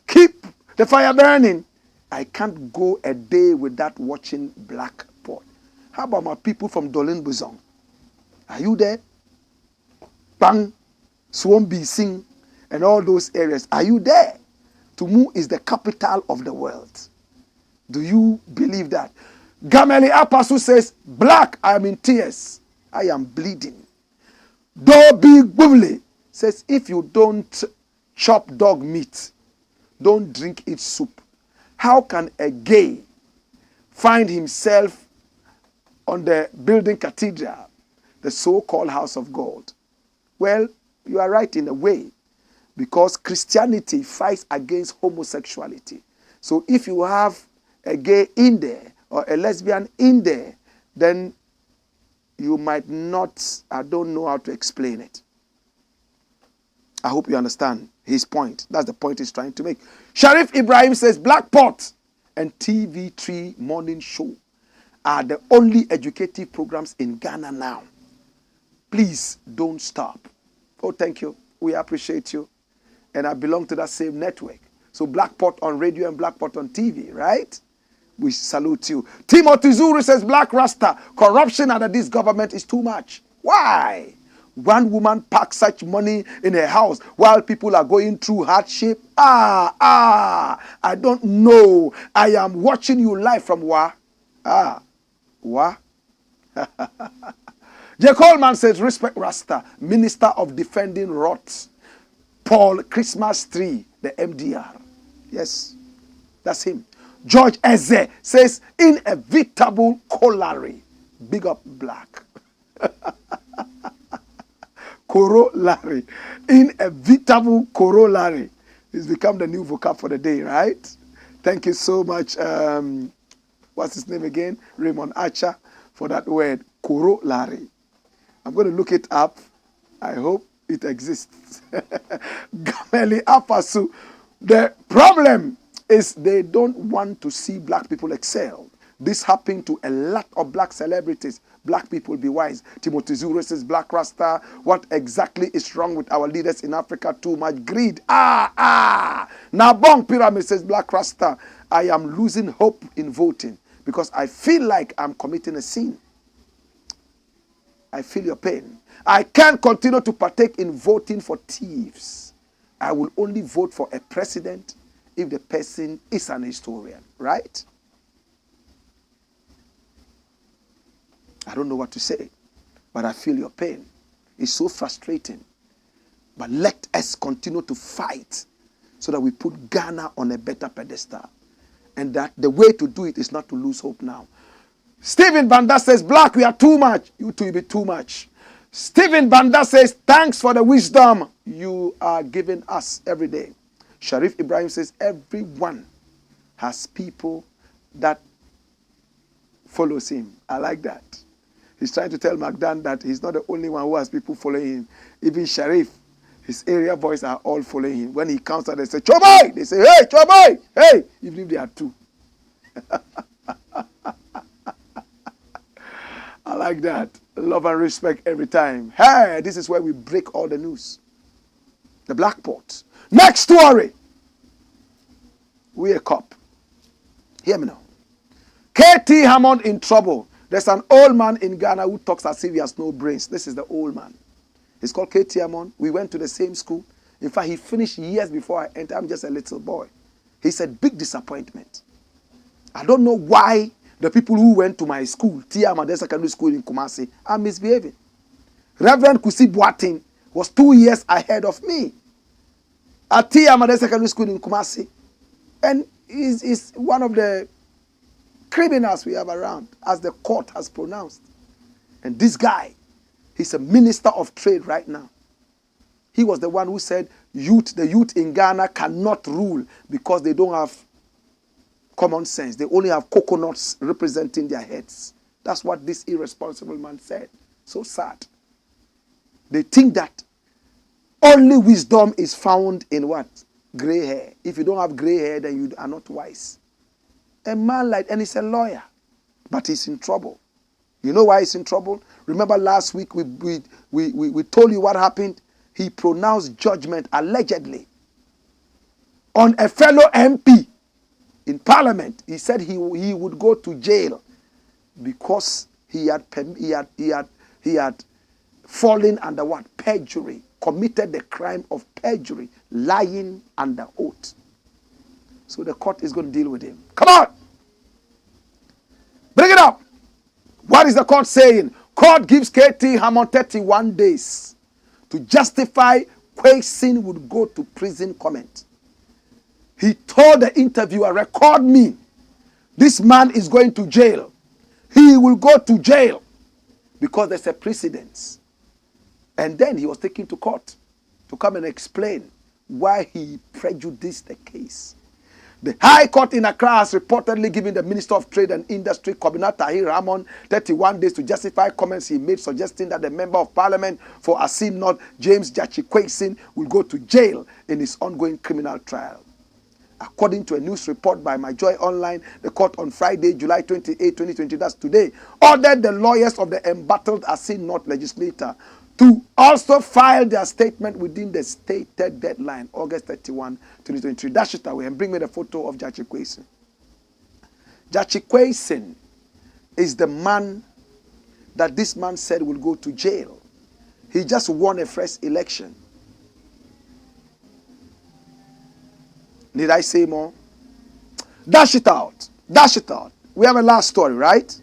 Keep the fire burning. I can't go a day without watching Black Pot. How about my people from Dolin Buzong? Are you there? Bang, Swambi Sing, and all those areas. Are you there? Tumu is the capital of the world. Do you believe that? Gameli Apasu says, Blakk, I am in tears. I am bleeding. Dobi Bubli says, if you don't chop dog meat, don't drink its soup. How can a gay find himself on the building cathedral, the so-called house of God? Well, you are right in a way, because Christianity fights against homosexuality. So if you have a gay in there or a lesbian in there, then you might not, I don't know how to explain it. I hope you understand his point. That's the point he's trying to make. Sharif Ibrahim says, Black Pot and TV3 morning show are the only educative programs in Ghana now. Please don't stop. Oh, thank you. We appreciate you. And I belong to that same network. So Black Pot on radio and Black Pot on TV, right? We salute you. Timothy Zuru says, Blakk Rasta, corruption under this government is too much. Why? One woman packs such money in her house while people are going through hardship. I don't know. I am watching you live from Wa. Wa. J. Coleman says, respect Rasta, Minister of Defending Rots. Paul Christmas Tree, the MDR. Yes, that's him. George Eze says, inevitable corollary. Big up Blakk. Corollary. Inevitable corollary. It's become the new vocab for the day, right? Thank you so much. What's his name again? Raymond Archer, for that word, corollary. I'm going to look it up. I hope it exists. Gameli Apasu. The problem is they don't want to see black people excel. This happened to a lot of black celebrities. Black people, be wise. Timothy Zuru says, Blakk Rasta, what exactly is wrong with our leaders in Africa? Too much greed. Nabong Pyramid says, Blakk Rasta, I am losing hope in voting because I feel like I'm committing a sin. I feel your pain. I can't continue to partake in voting for thieves. I will only vote for a president if the person is an historian, right? I don't know what to say, but I feel your pain. It's so frustrating. But let us continue to fight so that we put Ghana on a better pedestal. And that the way to do it is not to lose hope now. Stephen Banda says, Blakk, we are too much. You two will be too much. Stephen Banda says, thanks for the wisdom you are giving us every day. Sharif Ibrahim says, everyone has people that follows him. I like that. He's trying to tell McDAN'S that he's not the only one who has people following him. Even Sharif, his area boys are all following him. When he counts out, they say, Chobai! They say, hey, Chobai! Hey! Even if they are two. I like that. Love and respect every time. Hey, this is where we break all the news. The Black Pot. Next story. We a cop. Hear me now. KT Hammond in trouble. There's an old man in Ghana who talks as if he has no brains. This is the old man. He's called KT Hammond. We went to the same school. In fact, he finished years before I entered. I'm just a little boy. He's a big disappointment. I don't know why the people who went to my school, Tiamade Secondary School in Kumasi, are misbehaving. Reverend Kusi Boateng was 2 years ahead of me at Tiamade Secondary School in Kumasi. And is one of the criminals we have around, as the court has pronounced. And this guy, he's a minister of trade right now. He was the one who said the youth in Ghana cannot rule because they don't have common sense. They only have coconuts representing their heads. That's what this irresponsible man said. So sad. They think that only wisdom is found in what? Gray hair. If you don't have gray hair, then you are not wise. A man and he's a lawyer, but he's in trouble. You know why he's in trouble? Remember last week we told you what happened? He pronounced judgment allegedly on a fellow MP in Parliament. He said he would go to jail because he had fallen under what? Perjury. Committed the crime of perjury, lying under oath. So the court is going to deal with him. Come on! Bring it up! What is the court saying? Court gives KT Hammond 31 days to justify Kwesi would go to prison comment. He told the interviewer, record me. This man is going to jail. He will go to jail because there's a precedence. And then he was taken to court to come and explain why he prejudiced the case. The High Court in Accra has reportedly given the Minister of Trade and Industry, Commissioner Raymond, 31 days to justify comments he made suggesting that the Member of Parliament for Asin North, James Kwesi, will go to jail in his ongoing criminal trial. According to a news report by MyJoy Online, the court on Friday, July 28, 2020, that's today, ordered the lawyers of the embattled Asin North legislator to also file their statement within the stated deadline, August 31, 2023. Dash it away and bring me the photo of Adjaye Kwesi. Adjaye Kwesi is the man that this man said will go to jail. He just won a fresh election. Did I say more? Dash it out. Dash it out. We have a last story, right?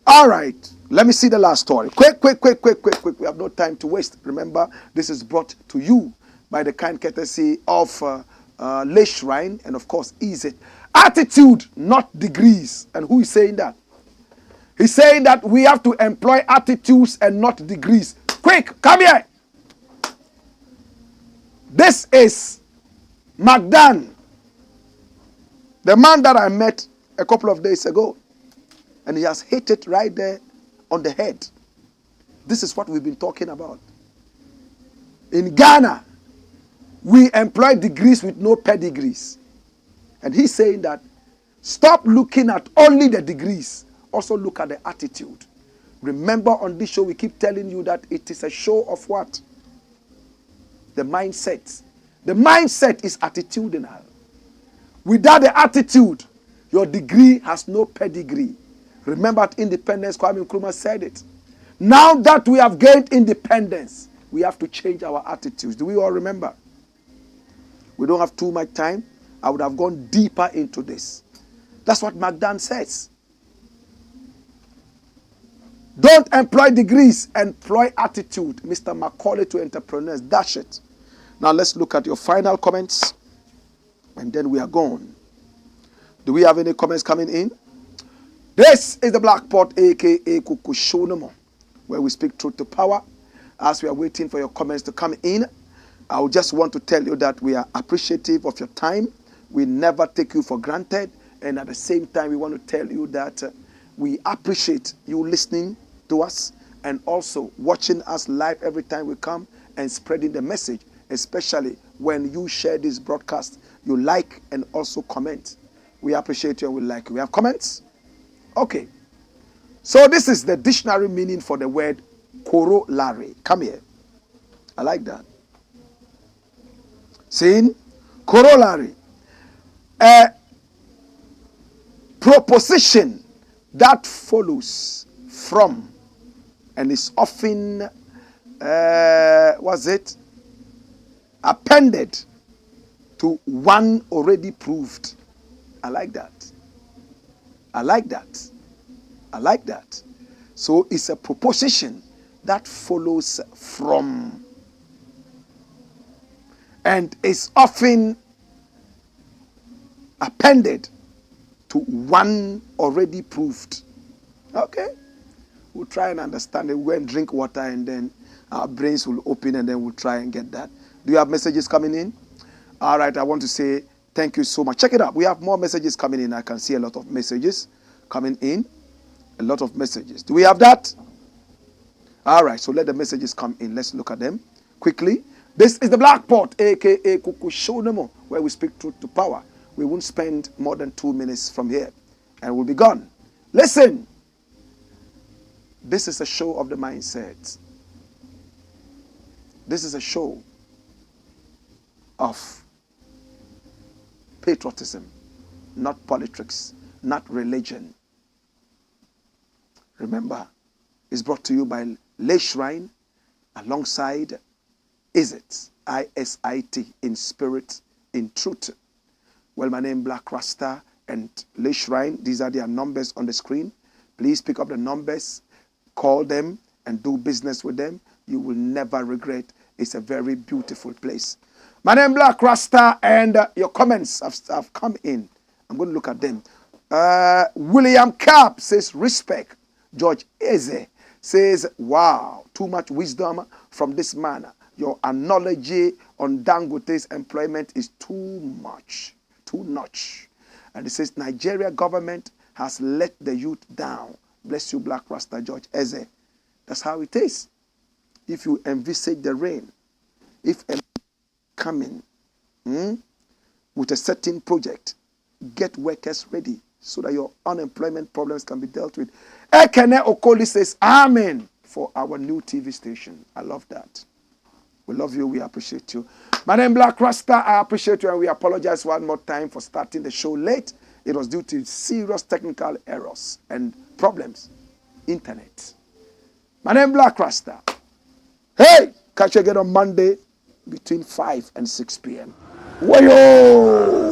All right. Let me see the last story. Quick. We have no time to waste. Remember, this is brought to you by the kind courtesy of Le Shrine and, of course, Is It. Attitude, not degrees. And who is saying that? He's saying that we have to employ attitudes and not degrees. Quick, come here. This is McDAN'S, the man that I met a couple of days ago. And he has hit it right there on the head. This is what we've been talking about. In Ghana, we employ degrees with no pedigrees. And he's saying that stop looking at only the degrees. Also look at the attitude. Remember, on this show, we keep telling you that it is a show of what? The mindset. The mindset is attitudinal. Without the attitude, your degree has no pedigree. Remember at independence, Kwame Nkrumah said it. Now that we have gained independence, we have to change our attitudes. Do we all remember? We don't have too much time. I would have gone deeper into this. That's what McDAN'S says. Don't employ degrees, employ attitude. Mr. Macaulay to entrepreneurs. Dash it. Now let's look at your final comments. And then we are gone. Do we have any comments coming in? This is the Blakk Pot, a.k.a. Kukushonomo, where we speak truth to power. As we are waiting for your comments to come in, I would just want to tell you that we are appreciative of your time. We never take you for granted. And at the same time, we want to tell you that we appreciate you listening to us and also watching us live every time we come and spreading the message, especially when you share this broadcast. You like and also comment. We appreciate you and we like you. We have comments? Okay. So this is the dictionary meaning for the word corollary. Come here. I like that. Saying corollary. A proposition that follows from and is often appended to one already proved. I like that. I like that. I like that. So it's a proposition that follows from and is often appended to one already proved. Okay? We'll try and understand it. We'll go and drink water and then our brains will open and then we'll try and get that. Do you have messages coming in? All right, I want to say thank you so much. Check it out. We have more messages coming in. I can see a lot of messages coming in. A lot of messages. Do we have that? All right, so let the messages come in. Let's look at them quickly. This is the Blakk Pot, a.k.a. Kuku Shonemo, where we speak truth to power. We won't spend more than 2 minutes from here, and we'll be gone. Listen, this is a show of the mindset. This is a show of patriotism, not politics, not religion. Remember, it's brought to you by Lay Shrine alongside ISIT, I-S-I-T, in spirit, in truth. Well, my name is Blakk RASTA and Lay Shrine. These are their numbers on the screen. Please pick up the numbers, call them, and do business with them. You will never regret. It's a very beautiful place. My name is Blakk RASTA, and your comments have come in. I'm going to look at them. William Cap says, respect. George Eze says, wow, too much wisdom from this man. Your analogy on Dangote's employment is too much, too much. And it says, Nigeria government has let the youth down. Bless you, Blakk RASTA, George Eze. That's how it is. If you envisage the rain, if a coming with a certain project, get workers ready so that your unemployment problems can be dealt with. Ekene Okoli says, amen, for our new TV station. I love that. We love you. We appreciate you. My name is Blakk RASTA. I appreciate you, and we apologize one more time for starting the show late. It was due to serious technical errors and problems. Internet. My name is Blakk RASTA. Hey, catch you again on Monday between 5 and 6 p.m. Wayo!